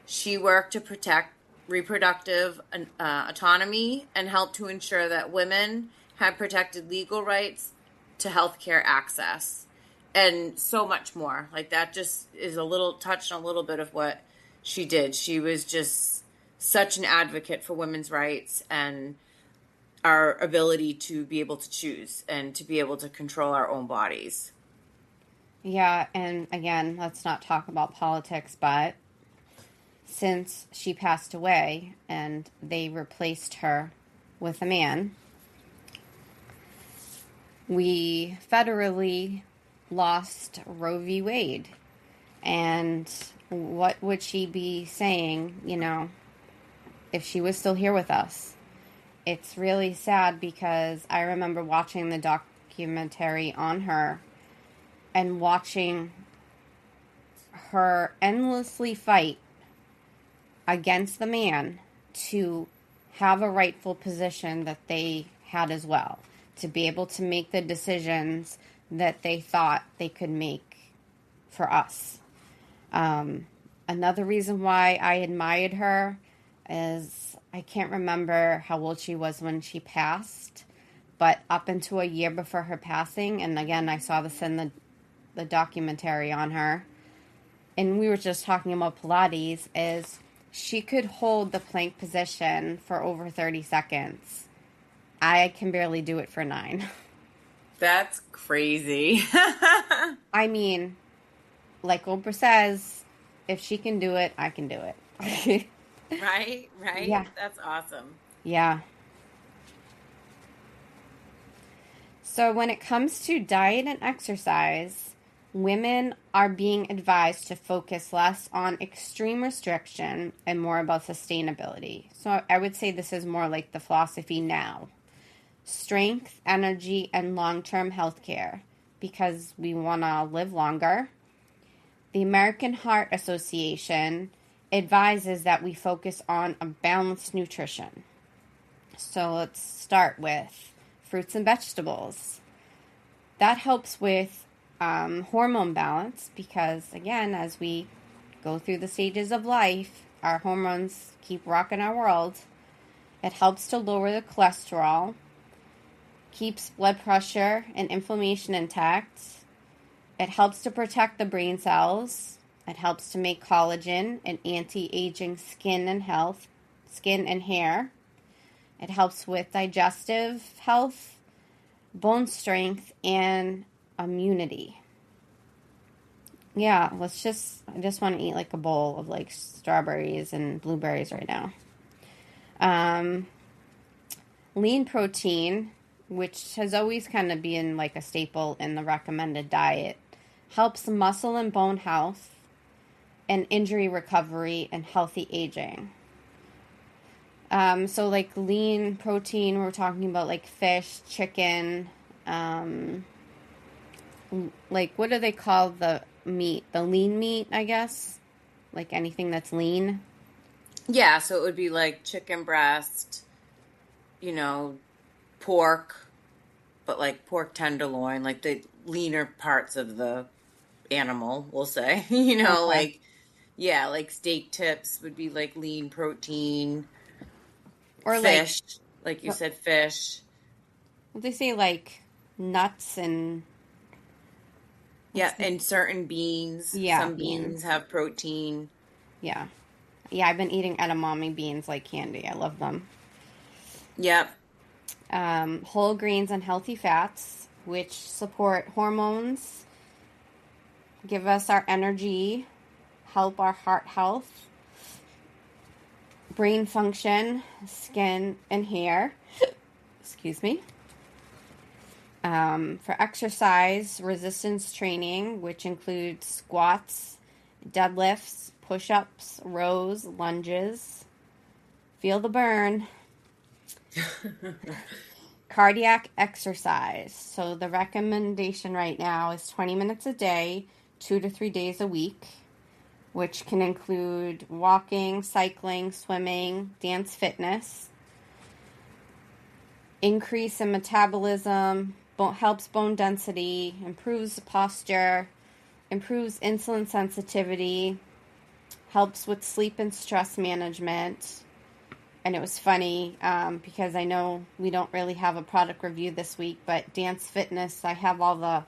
Speaker 1: She worked to protect reproductive autonomy and helped to ensure that women had protected legal rights to healthcare access, and so much more. Like, that just is touched on a little bit of what she did. She was just such an advocate for women's rights and our ability to be able to choose and to be able to control our own bodies.
Speaker 2: Yeah, and again, let's not talk about politics, but since she passed away and they replaced her with a man, we federally lost Roe v. Wade. And what would she be saying, if she was still here with us? It's really sad because I remember watching the documentary on her and watching her endlessly fight against the man to have a rightful position that they had as well, to be able to make the decisions that they thought they could make for us. Another reason why I admired her is I can't remember how old she was when she passed, but up until a year before her passing, and again, I saw this in the documentary on her, and we were just talking about Pilates, is she could hold the plank position for over 30 seconds. I can barely do it for 9.
Speaker 1: That's crazy.
Speaker 2: I mean, like Oprah says, if she can do it, I can do it.
Speaker 1: Right?
Speaker 2: Yeah.
Speaker 1: That's awesome.
Speaker 2: Yeah. So when it comes to diet and exercise, women are being advised to focus less on extreme restriction and more about sustainability. So I would say this is more like the philosophy now. Strength, energy, and long-term health care, because we want to live longer. The American Heart Association advises that we focus on a balanced nutrition. So let's start with fruits and vegetables. That helps with hormone balance because, again, as we go through the stages of life, our hormones keep rocking our world. It helps to lower the cholesterol, keeps blood pressure and inflammation intact. It helps to protect the brain cells. It helps to make collagen and anti-aging skin and hair. It helps with digestive health, bone strength, and immunity. Yeah, I just want to eat like a bowl of like strawberries and blueberries right now. Lean protein, which has always kind of been like a staple in the recommended diet, helps muscle and bone health and injury recovery and healthy aging. So like lean protein, we're talking about like fish, chicken, like what do they call the meat? The lean meat, I guess? Like anything that's lean?
Speaker 1: Yeah, so it would be like chicken breast, you know, pork, but like pork tenderloin, like the leaner parts of the animal, we'll say.
Speaker 2: Okay.
Speaker 1: Like, yeah, like steak tips would be like lean protein,
Speaker 2: Or like,
Speaker 1: fish, like you
Speaker 2: what
Speaker 1: said, fish.
Speaker 2: they say like nuts and what's
Speaker 1: Yeah,
Speaker 2: the,
Speaker 1: and certain beans,
Speaker 2: yeah,
Speaker 1: some beans
Speaker 2: beans.
Speaker 1: have protein.
Speaker 2: Yeah. Yeah, I've been eating edamame beans like candy. I love them.
Speaker 1: Yep.
Speaker 2: Whole grains and healthy fats, which support hormones, give us our energy, help our heart health, brain function, skin and hair. Excuse me. For exercise, resistance training, which includes squats, deadlifts, push-ups, rows, lunges. Feel the burn. Cardiac exercise. So the recommendation right now is 20 minutes a day, 2 to 3 days a week, which can include walking, cycling, swimming, dance fitness. Increase in metabolism, helps bone density, improves posture, improves insulin sensitivity, helps with sleep and stress management. And it was funny because I know we don't really have a product review this week, but Dance Fitness, I have all the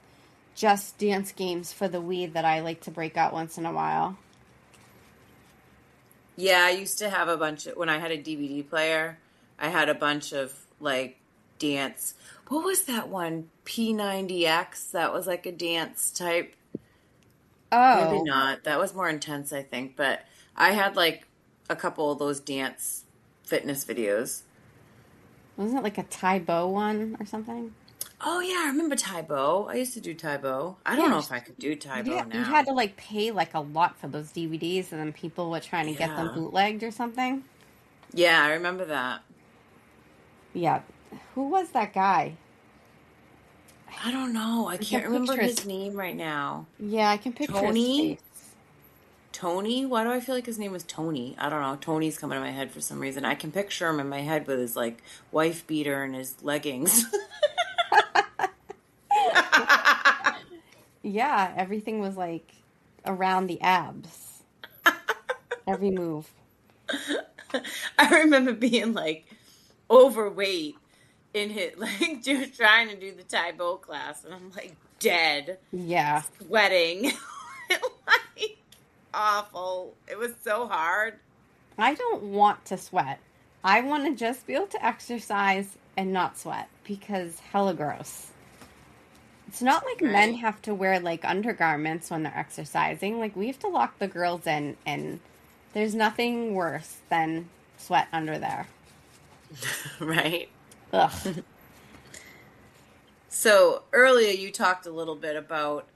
Speaker 2: Just Dance games for the Wii that I like to break out once in a while.
Speaker 1: Yeah, I used to have a bunch of, when I had a DVD player, I had a bunch of like dance. What was that one? P90X? That was like a dance type. Maybe
Speaker 2: Oh,
Speaker 1: not. That was more intense, I think. But I had like a couple of those dance fitness videos.
Speaker 2: wasn't it like a Taibo one or something?
Speaker 1: Oh, yeah, I remember Taibo. I used to do Taibo. I don't
Speaker 2: Yeah,
Speaker 1: know if I could do
Speaker 2: yeah,
Speaker 1: Taibo
Speaker 2: you had
Speaker 1: now.
Speaker 2: to like pay like a lot for those DVDs, and then people were trying to get them
Speaker 1: Yeah.
Speaker 2: bootlegged or something.
Speaker 1: Yeah, I remember that.
Speaker 2: Yeah, who was that guy?
Speaker 1: I don't know. I
Speaker 2: I can
Speaker 1: can't remember
Speaker 2: picture his.
Speaker 1: his name right now.
Speaker 2: Yeah, I can picture his
Speaker 1: Tony?
Speaker 2: face.
Speaker 1: Tony? Why do I feel like his name was Tony? I don't know. Tony's coming to my head for some reason. I can picture him in my head with his like wife beater and his leggings.
Speaker 2: Yeah, everything was like around the abs. Every move.
Speaker 1: I remember being like overweight in his like just trying to do the Tae class and I'm like dead,
Speaker 2: Yeah.
Speaker 1: sweating. Like awful. It was so hard.
Speaker 2: I don't want to sweat. I want to just be able to exercise and not sweat because hella gross. It's not like men
Speaker 1: Right?
Speaker 2: have to wear like undergarments when they're exercising. Like we have to lock the girls in, and there's nothing worse than sweat under there.
Speaker 1: Right.
Speaker 2: Ugh.
Speaker 1: So earlier you talked a little bit about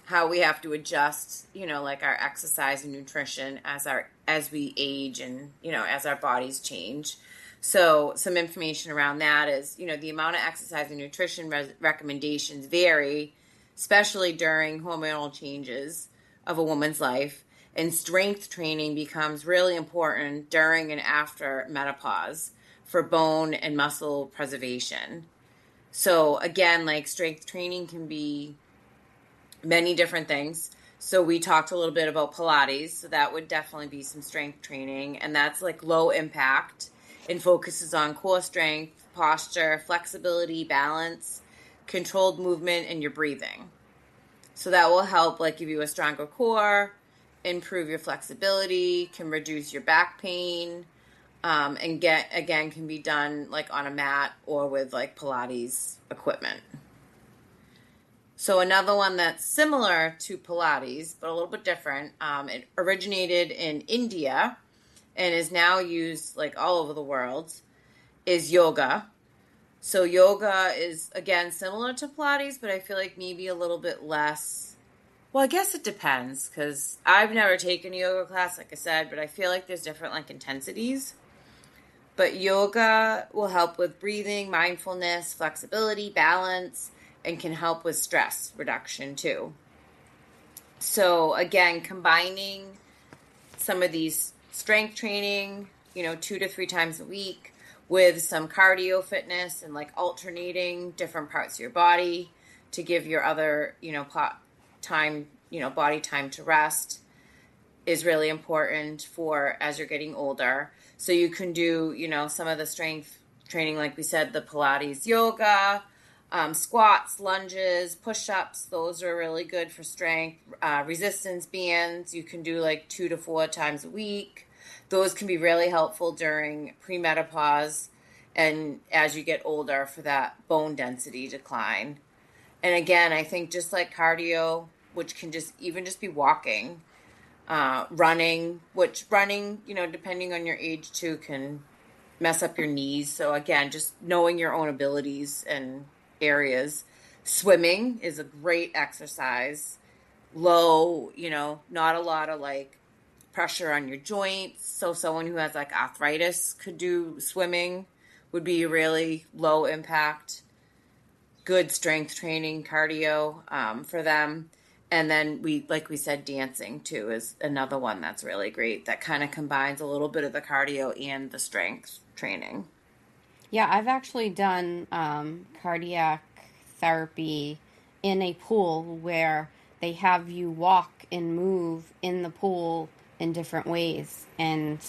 Speaker 1: how we have to adjust, like our exercise and nutrition as we age and, as our bodies change. So some information around that is, the amount of exercise and nutrition recommendations vary, especially during hormonal changes of a woman's life. And strength training becomes really important during and after menopause for bone and muscle preservation. So again, like strength training can be many different things. So we talked a little bit about Pilates. So that would definitely be some strength training. And that's like low impact and focuses on core strength, posture, flexibility, balance, controlled movement, and your breathing. So that will help like give you a stronger core, improve your flexibility, can reduce your back pain, and can be done like on a mat or with like Pilates equipment. So another one that's similar to Pilates, but a little bit different. It originated in India and is now used like all over the world, is yoga. So yoga is, again, similar to Pilates, but I feel like maybe a little bit less. Well, I guess it depends because I've never taken a yoga class, like I said, but I feel like there's different like intensities. But yoga will help with breathing, mindfulness, flexibility, balance, and can help with stress reduction too. So again, combining some of these strength training, 2 to 3 times a week with some cardio fitness and like alternating different parts of your body to give your other, time, body time to rest is really important for as you're getting older. So you can do, some of the strength training, like we said, the Pilates, yoga, squats, lunges, push-ups. Those are really good for strength. Resistance bands, you can do like 2 to 4 times a week. Those can be really helpful during premenopause and as you get older for that bone density decline. And again, I think just like cardio, which can just be walking, running, depending on your age too, can mess up your knees. So again, just knowing your own abilities and areas. Swimming is a great exercise. Low, not a lot of like pressure on your joints. So someone who has like arthritis could do swimming, would be really low impact, good strength training, cardio for them. And then like we said, dancing too is another one that's really great. That kind of combines a little bit of the cardio and the strength training.
Speaker 2: Yeah, I've actually done cardiac therapy in a pool where they have you walk and move in the pool in different ways. And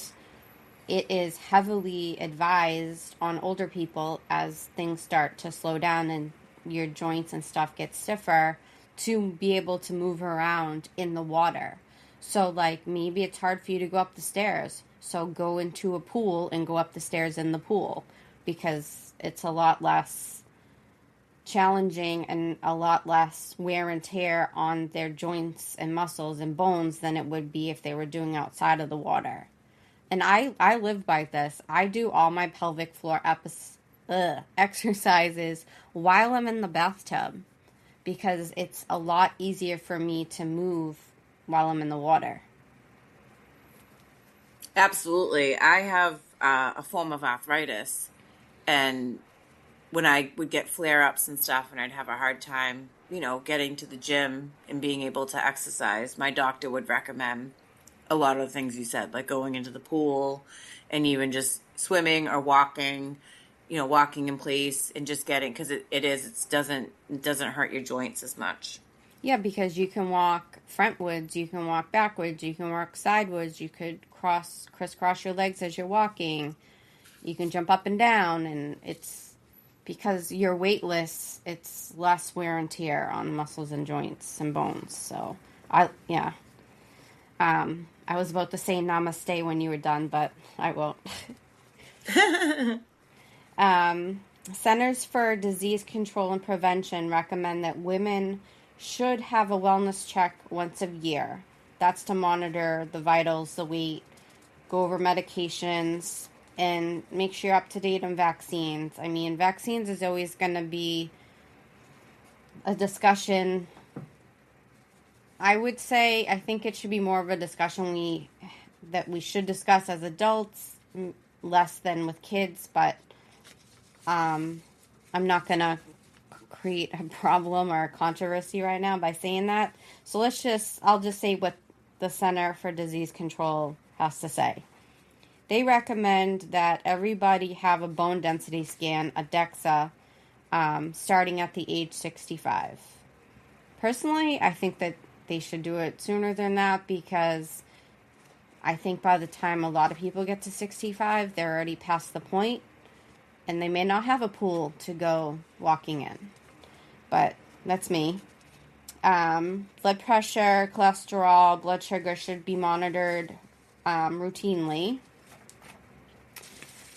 Speaker 2: it is heavily advised on older people as things start to slow down and your joints and stuff get stiffer to be able to move around in the water. So, like, maybe it's hard for you to go up the stairs. So go into a pool and go up the stairs in the pool because it's a lot less challenging and a lot less wear and tear on their joints and muscles and bones than it would be if they were doing outside of the water. And I live by this. I do all my pelvic floor exercises while I'm in the bathtub because it's a lot easier for me to move while I'm in the water.
Speaker 1: Absolutely. I have a form of arthritis, and when I would get flare-ups and stuff and I'd have a hard time, getting to the gym and being able to exercise, my doctor would recommend a lot of the things you said, like going into the pool and even just swimming or walking, walking in place and just getting, because it doesn't hurt your joints as much.
Speaker 2: Yeah, because you can walk frontwards, you can walk backwards, you can walk sideways, you could crisscross your legs as you're walking, you can jump up and down, and it's because you're weightless, it's less wear and tear on muscles and joints and bones. So, I was about to say namaste when you were done, but I won't. Centers for Disease Control and Prevention recommend that women should have a wellness check once a year. That's to monitor the vitals, the weight, go over medications, and make sure you're up to date on vaccines. I mean, vaccines is always going to be a discussion. I would say I think it should be more of a discussion that we should discuss as adults, less than with kids, but I'm not going to create a problem or a controversy right now by saying that. So I'll just say what the Center for Disease Control has to say. they recommend that everybody have a bone density scan, a DEXA, starting at the age 65. Personally, I think that they should do it sooner than that, because I think by the time a lot of people get to 65, they're already past the point, and they may not have a pool to go walking in. But that's me. Blood pressure, cholesterol, blood sugar should be monitored routinely.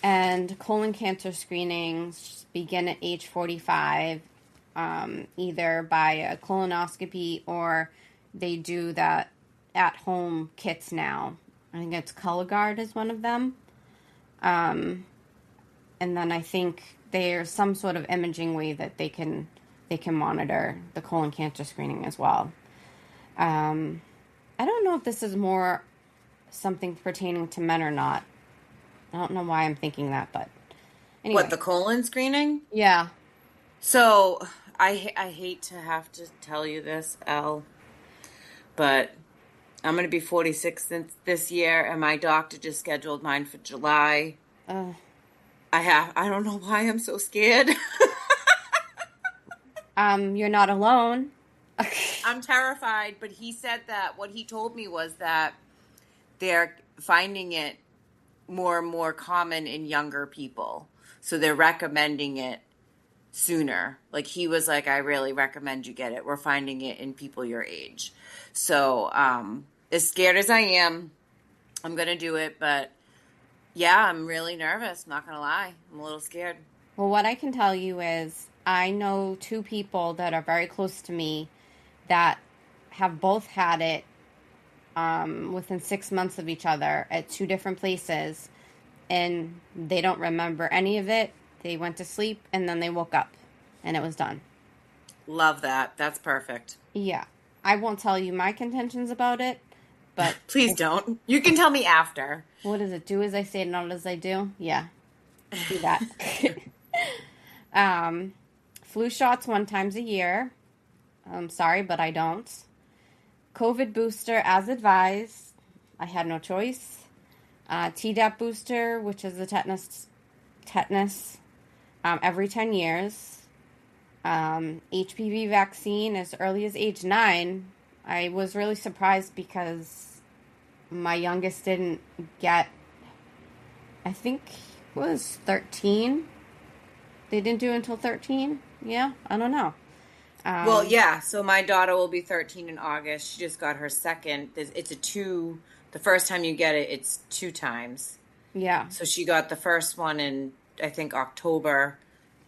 Speaker 2: And colon cancer screenings begin at age 45, either by a colonoscopy or they do that at-home kits now. I think it's Cologuard is one of them. And then I think there's some sort of imaging way that they can monitor the colon cancer screening as well. I don't know if this is more something pertaining to men or not. I don't know why I'm thinking that, but anyway.
Speaker 1: What, the colon screening?
Speaker 2: Yeah.
Speaker 1: So I hate to have to tell you this, Elle, but I'm going to be 46 this year, and my doctor just scheduled mine for July. I don't know why I'm so scared.
Speaker 2: You're not alone.
Speaker 1: I'm terrified, but he said that what he told me was that they're finding it more and more common in younger people. So they're recommending it sooner. Like, he was like, I really recommend you get it. We're finding it in people your age. So, as scared as I am, I'm going to do it. But yeah, I'm really nervous. I'm not going to lie. I'm a little scared.
Speaker 2: Well, what I can tell you is I know two people that are very close to me that have both had it within 6 months of each other at two different places, and they don't remember any of it. They went to sleep and then they woke up and it was done.
Speaker 1: Love that. That's perfect.
Speaker 2: Yeah. I won't tell you my contentions about it, but
Speaker 1: please don't. You can tell me after.
Speaker 2: What is it? Do as I say, not as I do? Yeah. Do that. Flu shots 1 time a year. I'm sorry, but I don't. COVID booster as advised. I had no choice. Tdap booster, which is the tetanus, every 10 years. HPV vaccine as early as age 9. I was really surprised because my youngest didn't get, I think it was 13. They didn't do it until 13. Yeah, I don't know.
Speaker 1: Well, yeah. So my daughter will be 13 in August. She just got her second. It's the first time you get it, it's 2 times.
Speaker 2: Yeah.
Speaker 1: So she got the first one in, I think, October,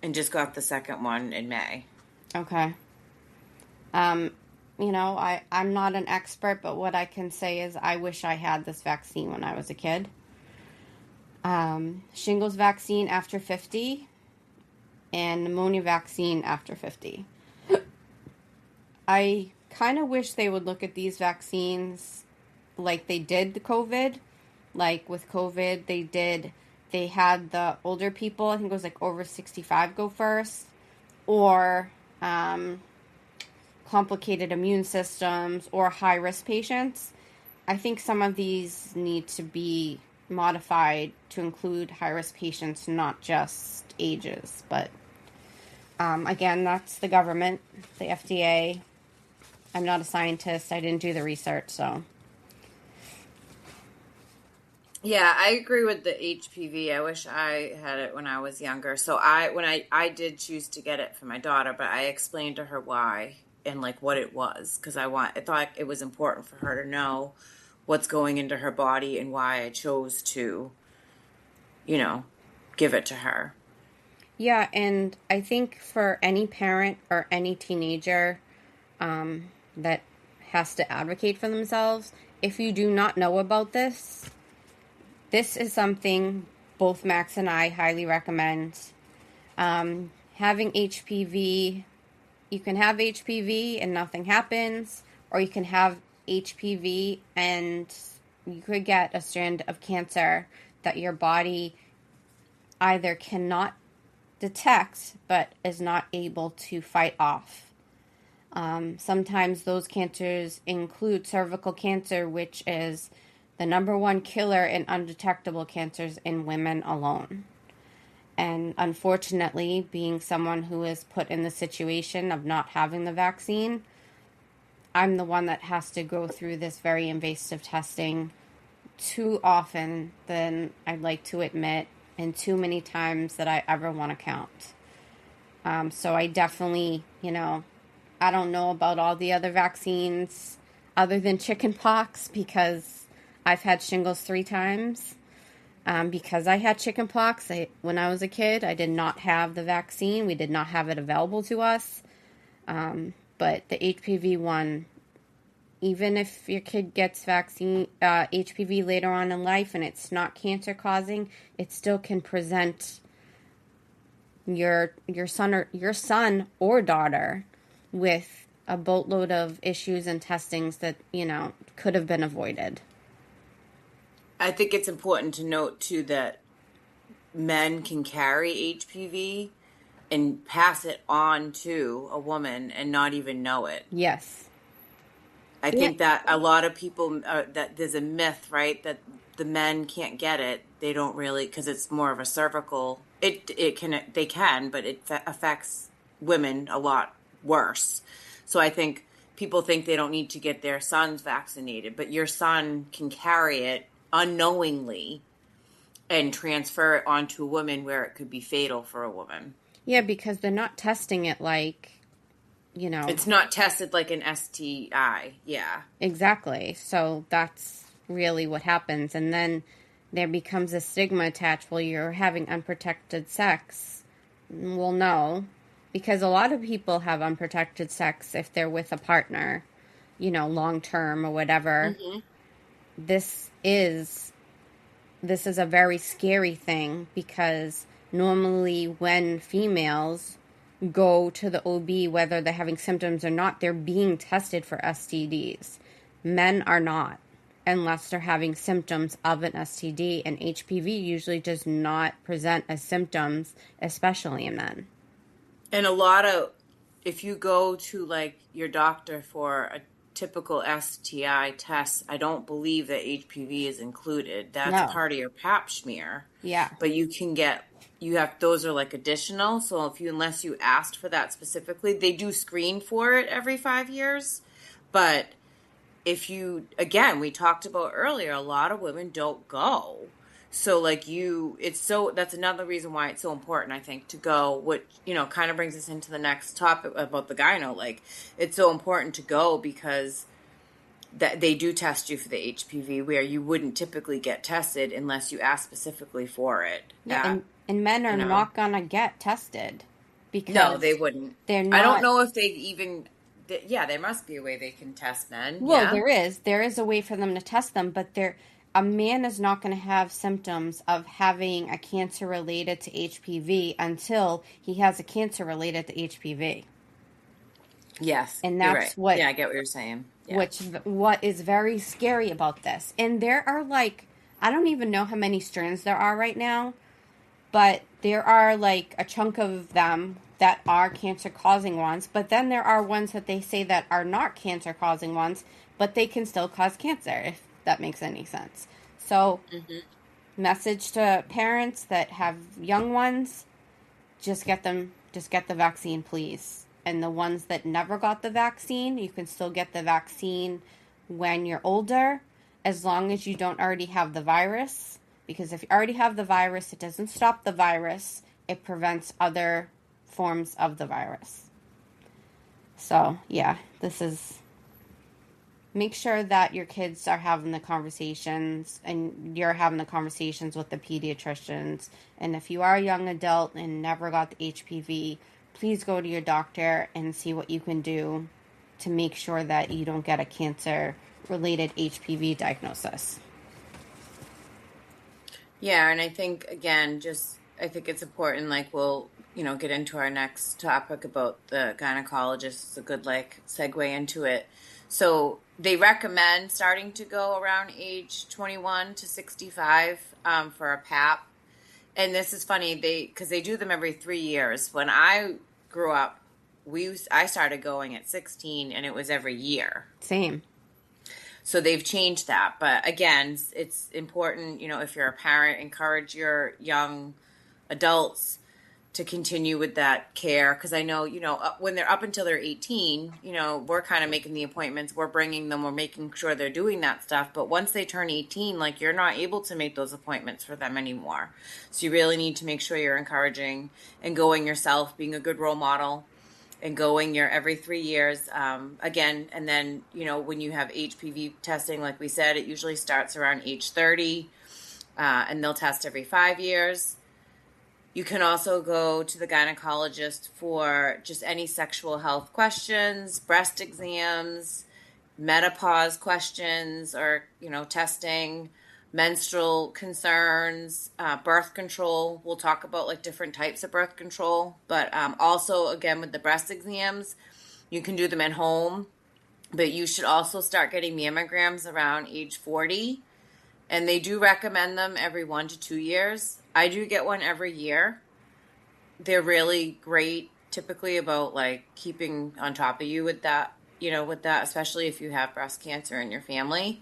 Speaker 1: and just got the second one in May.
Speaker 2: Okay. I'm not an expert, but what I can say is I wish I had this vaccine when I was a kid. Shingles vaccine after 50 and pneumonia vaccine after 50. I kind of wish they would look at these vaccines like they did the COVID. Like with COVID, they had the older people, I think it was like over 65 go first, or complicated immune systems or high-risk patients. I think some of these need to be modified to include high-risk patients, not just ages. But again, that's the government, the FDA. I'm not a scientist. I didn't do the research, so.
Speaker 1: Yeah, I agree with the HPV. I wish I had it when I was younger. So when I did choose to get it for my daughter, but I explained to her why and like what it was, because I thought it was important for her to know what's going into her body and why I chose to, give it to her.
Speaker 2: Yeah, and I think for any parent or any teenager that has to advocate for themselves, if you do not know about this is something both Max and I highly recommend. Having HPV, you can have HPV and nothing happens, or you can have HPV and you could get a strand of cancer that your body either cannot detect but is not able to fight off. Sometimes those cancers include cervical cancer, which is the number one killer in undetectable cancers in women alone. And unfortunately, being someone who is put in the situation of not having the vaccine, I'm the one that has to go through this very invasive testing too often than I'd like to admit, and too many times that I ever want to count. So I definitely, I don't know about all the other vaccines other than chickenpox, because I've had shingles 3 times. Because I had chickenpox when I was a kid, I did not have the vaccine. We did not have it available to us. But the HPV one, even if your kid gets vaccine HPV later on in life and it's not cancer causing, it still can present your son or daughter with a boatload of issues and testings that could have been avoided.
Speaker 1: I think it's important to note too that men can carry HPV and pass it on to a woman and not even know it.
Speaker 2: Yes.
Speaker 1: I think that a lot of people, that there's a myth, right, that the men can't get it. They don't really, because it's more of a cervical. They can, but it affects women a lot worse. So I think people think they don't need to get their sons vaccinated, but your son can carry it unknowingly and transfer it onto a woman where it could be fatal for a woman.
Speaker 2: Yeah, because they're not testing it like,
Speaker 1: It's not tested like an STI. Yeah.
Speaker 2: Exactly. So that's really what happens. And then there becomes a stigma attached. Well, you're having unprotected sex. Well, no. Because a lot of people have unprotected sex if they're with a partner, long term or whatever.
Speaker 1: Mm-hmm.
Speaker 2: This is a very scary thing, because normally when females go to the OB, whether they're having symptoms or not, they're being tested for STDs. Men are not, unless they're having symptoms of an STD, and HPV usually does not present as symptoms, especially in men.
Speaker 1: And if you go to like your doctor for a typical STI test, I don't believe that HPV is included. That's
Speaker 2: No.
Speaker 1: part of your pap smear.
Speaker 2: Yeah.
Speaker 1: But those are like additional. So unless you asked for that specifically, they do screen for it every 5 years. But we talked about earlier, a lot of women don't go. So that's another reason why it's so important, I think, to go, which, kind of brings us into the next topic about the gyno. Like, it's so important to go because that they do test you for the HPV, where you wouldn't typically get tested unless you ask specifically for it.
Speaker 2: Yeah, and men are not gonna get tested because
Speaker 1: no, they wouldn't.
Speaker 2: They're not.
Speaker 1: I don't know if they even. Yeah, there must be a way they can test men.
Speaker 2: Well,
Speaker 1: yeah.
Speaker 2: There is a way for them to test them, but a man is not going to have symptoms of having a cancer related to HPV until he has a cancer related to HPV.
Speaker 1: Yes,
Speaker 2: and that's
Speaker 1: right. Yeah, I get what you're saying. Yeah.
Speaker 2: What is very scary about this. And there are I don't even know how many strands there are right now, but there are a chunk of them that are cancer-causing ones, but then there are ones that they say that are not cancer-causing ones, but they can still cause cancer, if that makes any sense. So, message to parents that have young ones, just get the vaccine, please. And the ones that never got the vaccine, you can still get the vaccine when you're older, as long as you don't already have the virus. Because if you already have the virus, it doesn't stop the virus. It prevents other forms of the virus. So, yeah, make sure that your kids are having the conversations and you're having the conversations with the pediatricians. And if you are a young adult and never got the HPV, please go to your doctor and see what you can do to make sure that you don't get a cancer-related HPV diagnosis.
Speaker 1: Yeah, and I think, again, I think it's important, we'll, get into our next topic about the gynecologist. It's a good, segue into it. So they recommend starting to go around age 21 to 65 for a PAP. And this is funny, because they do them every 3 years. When I grew up, I started going at 16, and it was every year.
Speaker 2: Same.
Speaker 1: So they've changed that. But again, it's important, if you're a parent, encourage your young adults to continue with that care, because I know, when they're up until they're 18, we're kind of making the appointments, we're bringing them, we're making sure they're doing that stuff. But once they turn 18, like, you're not able to make those appointments for them anymore. So you really need to make sure you're encouraging and going yourself, being a good role model, and going your every 3 years again. And then, when you have HPV testing, like we said, it usually starts around age 30, and they'll test every 5 years. You can also go to the gynecologist for just any sexual health questions, breast exams, menopause questions, or, testing, menstrual concerns, birth control. We'll talk about like different types of birth control, but also, again, with the breast exams, you can do them at home, but you should also start getting mammograms around age 40. And they do recommend them every 1 to 2 years. I do get one every year. They're really great, typically, about like keeping on top of you with that, especially if you have breast cancer in your family.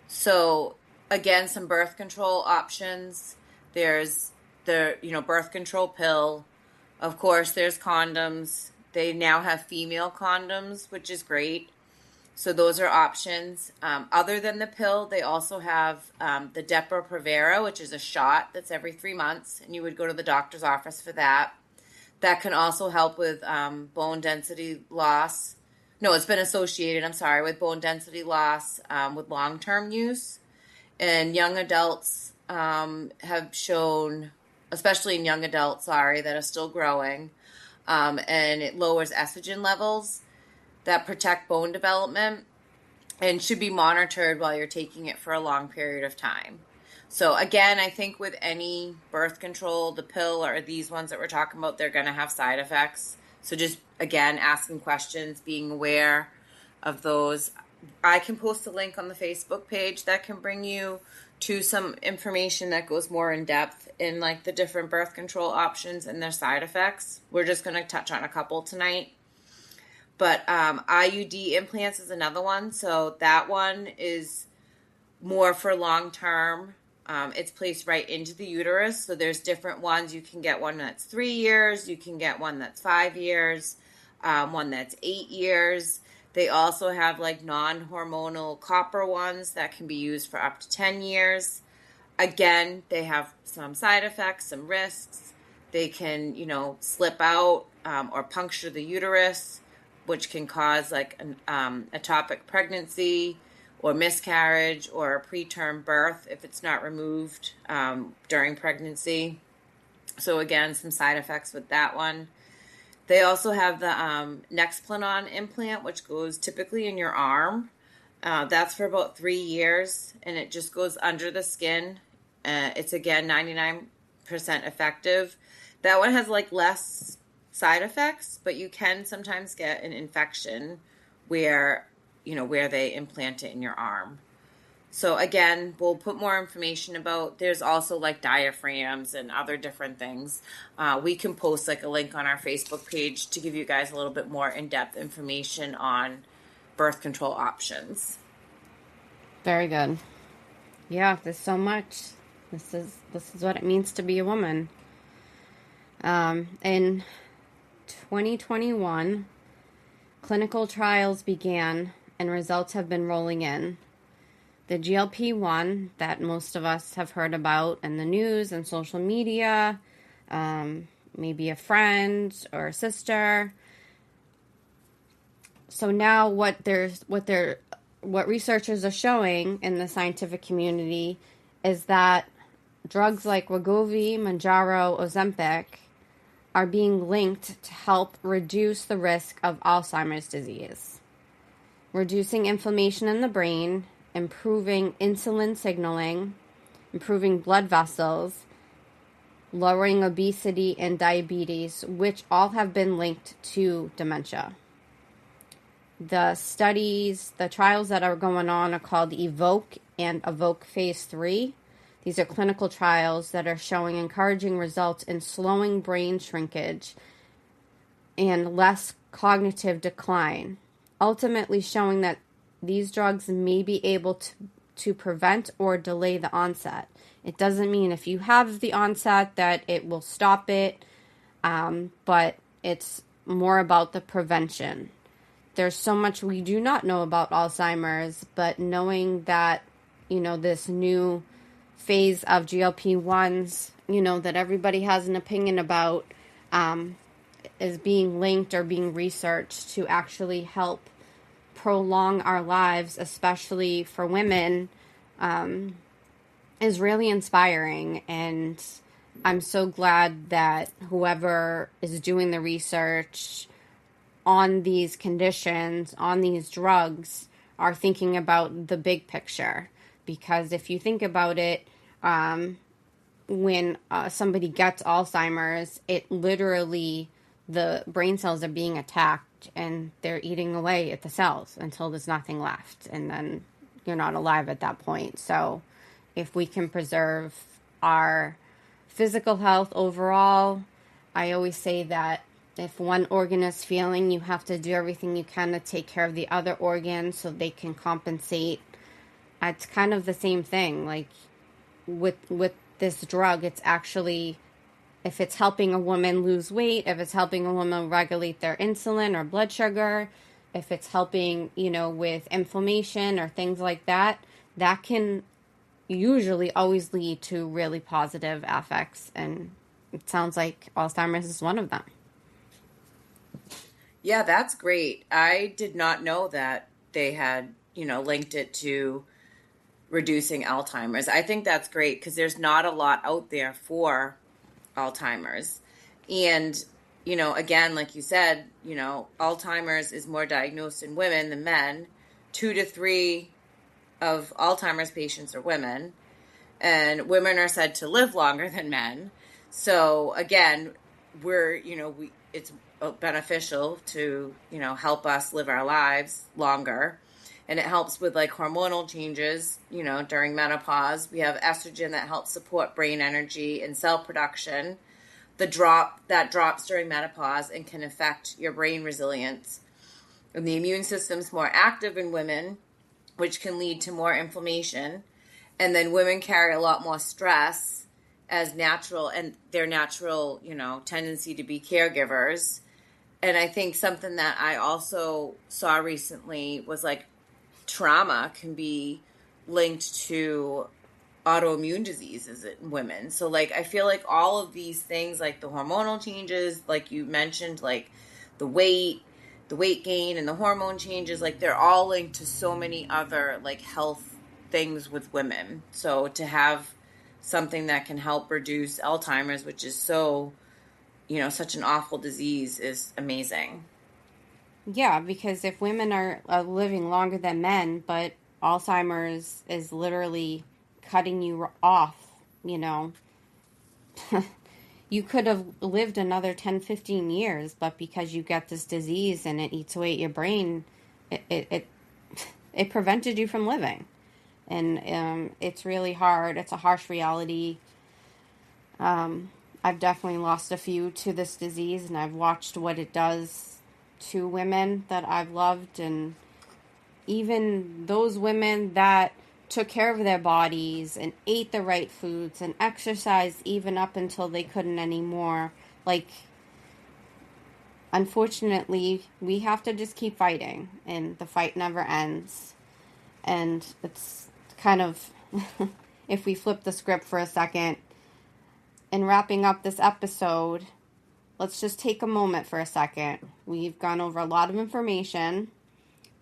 Speaker 1: So again, some birth control options. There's the, birth control pill. Of course, there's condoms. They now have female condoms, which is great. So those are options. Other than the pill, they also have the Depo-Provera, which is a shot that's every 3 months, and you would go to the doctor's office for that. That can also help with bone density loss. No, it's been associated, with bone density loss with long-term use. And young adults have shown, especially in young adults, that are still growing, and it lowers estrogen levels that protect bone development and should be monitored while you're taking it for a long period of time. So again, I think with any birth control, the pill or these ones that we're talking about, they're going to have side effects. So just, again, asking questions, being aware of those. I can post a link on the Facebook page that can bring you to some information that goes more in depth in like the different birth control options and their side effects. We're just going to touch on a couple tonight. But IUD implants is another one. So that one is more for long term. It's placed right into the uterus. So there's different ones. You can get one that's 3 years. You can get one that's 5 years. One that's 8 years. They also have like non-hormonal copper ones that can be used for up to 10 years. Again, they have some side effects, some risks. They can, slip out or puncture the uterus, which can cause like an ectopic pregnancy or miscarriage or a preterm birth if it's not removed during pregnancy. So again, some side effects with that one. They also have the Nexplanon implant, which goes typically in your arm. That's for about 3 years, and it just goes under the skin. It's, again, 99% effective. That one has like less side effects, but you can sometimes get an infection where they implant it in your arm. So again, we'll put more information about, there's also like diaphragms and other different things. We can post like a link on our Facebook page to give you guys a little bit more in-depth information on birth control options.
Speaker 2: Very good. Yeah, there's so much. This is what it means to be a woman. In 2021, clinical trials began and results have been rolling in. The GLP-1 that most of us have heard about in the news and social media, maybe a friend or a sister. So now what researchers are showing in the scientific community is that drugs like Wegovy, Mounjaro, Ozempic are being linked to help reduce the risk of Alzheimer's disease, reducing inflammation in the brain, improving insulin signaling, improving blood vessels, lowering obesity and diabetes, which all have been linked to dementia. The trials that are going on are called EVOKE and EVOKE Phase 3. These are clinical trials that are showing encouraging results in slowing brain shrinkage and less cognitive decline, ultimately showing that these drugs may be able to prevent or delay the onset. It doesn't mean if you have the onset that it will stop it, but it's more about the prevention. There's so much we do not know about Alzheimer's, but knowing that, this new phase of GLP-1s, that everybody has an opinion about, is being linked or being researched to actually help prolong our lives, especially for women, is really inspiring. And I'm so glad that whoever is doing the research on these conditions, on these drugs, are thinking about the big picture. Because if you think about it, when somebody gets Alzheimer's, it literally, the brain cells are being attacked and they're eating away at the cells until there's nothing left. And then you're not alive at that point. So if we can preserve our physical health overall, I always say that if one organ is failing, you have to do everything you can to take care of the other organs so they can compensate. It's kind of the same thing. Like with this drug, it's actually, if it's helping a woman lose weight, if it's helping a woman regulate their insulin or blood sugar, if it's helping, with inflammation or things like that, that can usually always lead to really positive effects. And it sounds like Alzheimer's is one of them.
Speaker 1: Yeah, that's great. I did not know that they had, linked it to reducing Alzheimer's. I think that's great because there's not a lot out there for Alzheimer's. And, again, like you said, Alzheimer's is more diagnosed in women than men. 2 to 3 of Alzheimer's patients are women, and women are said to live longer than men. So again, it's beneficial to, help us live our lives longer. And it helps with like hormonal changes, during menopause. We have estrogen that helps support brain energy and cell production. That drops during menopause and can affect your brain resilience. And the immune system's more active in women, which can lead to more inflammation. And then women carry a lot more stress as natural, and their natural, tendency to be caregivers. And I think something that I also saw recently was like trauma can be linked to autoimmune diseases in women. So like, I feel like all of these things, like the hormonal changes, like you mentioned, like the weight gain and the hormone changes, like they're all linked to so many other like health things with women. So to have something that can help reduce Alzheimer's, which is so, such an awful disease, is amazing.
Speaker 2: Yeah, because if women are living longer than men, but Alzheimer's is literally cutting you off, you could have lived another 10, 15 years, but because you get this disease and it eats away at your brain, it prevented you from living. And it's really hard. It's a harsh reality. I've definitely lost a few to this disease, and I've watched what it does to women that I've loved, and even those women that took care of their bodies and ate the right foods and exercised even up until they couldn't anymore. Like, unfortunately, we have to just keep fighting, and the fight never ends. And it's kind of, if we flip the script for a second, in wrapping up this episode, let's just take a moment for a second. We've gone over a lot of information,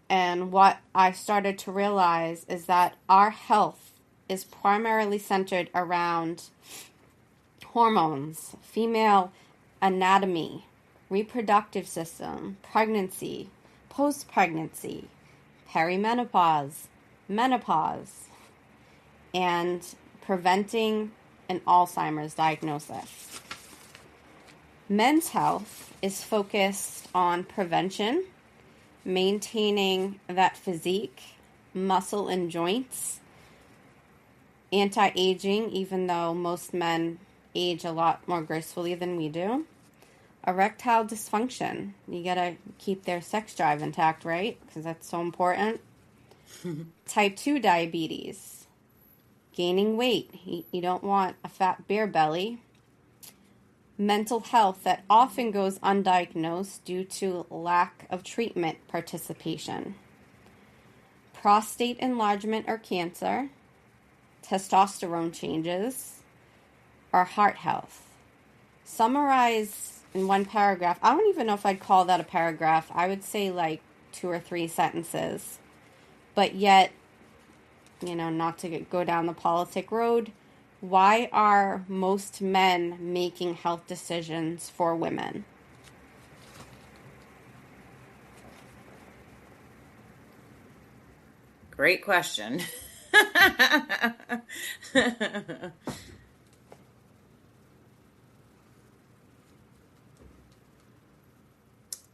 Speaker 2: and what I started to realize is that our health is primarily centered around hormones, female anatomy, reproductive system, pregnancy, post-pregnancy, perimenopause, menopause, and preventing an Alzheimer's diagnosis. Men's health is focused on prevention, maintaining that physique, muscle and joints, anti-aging, even though most men age a lot more gracefully than we do, erectile dysfunction. You gotta keep their sex drive intact, right? Because that's so important. Type 2 diabetes, gaining weight. You don't want a fat beer belly. Mental health that often goes undiagnosed due to lack of treatment participation. Prostate enlargement or cancer, testosterone changes, or heart health. Summarize in one paragraph. I don't even know if I'd call that a paragraph. I would say like 2 or 3 sentences. But yet, not to go down the politic road, why are most men making health decisions for women?
Speaker 1: Great question.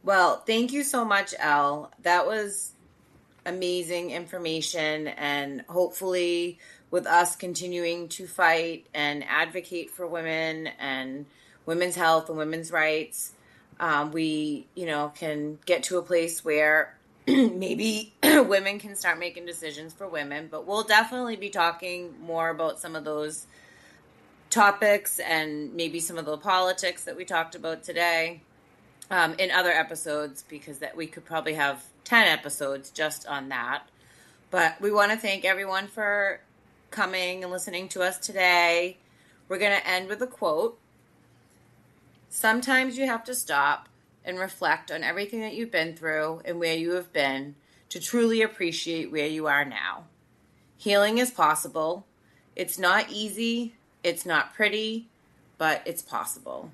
Speaker 1: Well, thank you so much, Elle. That was amazing information, and hopefully with us continuing to fight and advocate for women and women's health and women's rights, we can get to a place where maybe women can start making decisions for women. But we'll definitely be talking more about some of those topics and maybe some of the politics that we talked about today in other episodes, because that we could probably have 10 episodes just on that. But we want to thank everyone for coming and listening to us today. We're going to end with a quote. Sometimes you have to stop and reflect on everything that you've been through and where you have been to truly appreciate where you are now. Healing is possible. It's not easy. It's not pretty, but it's possible.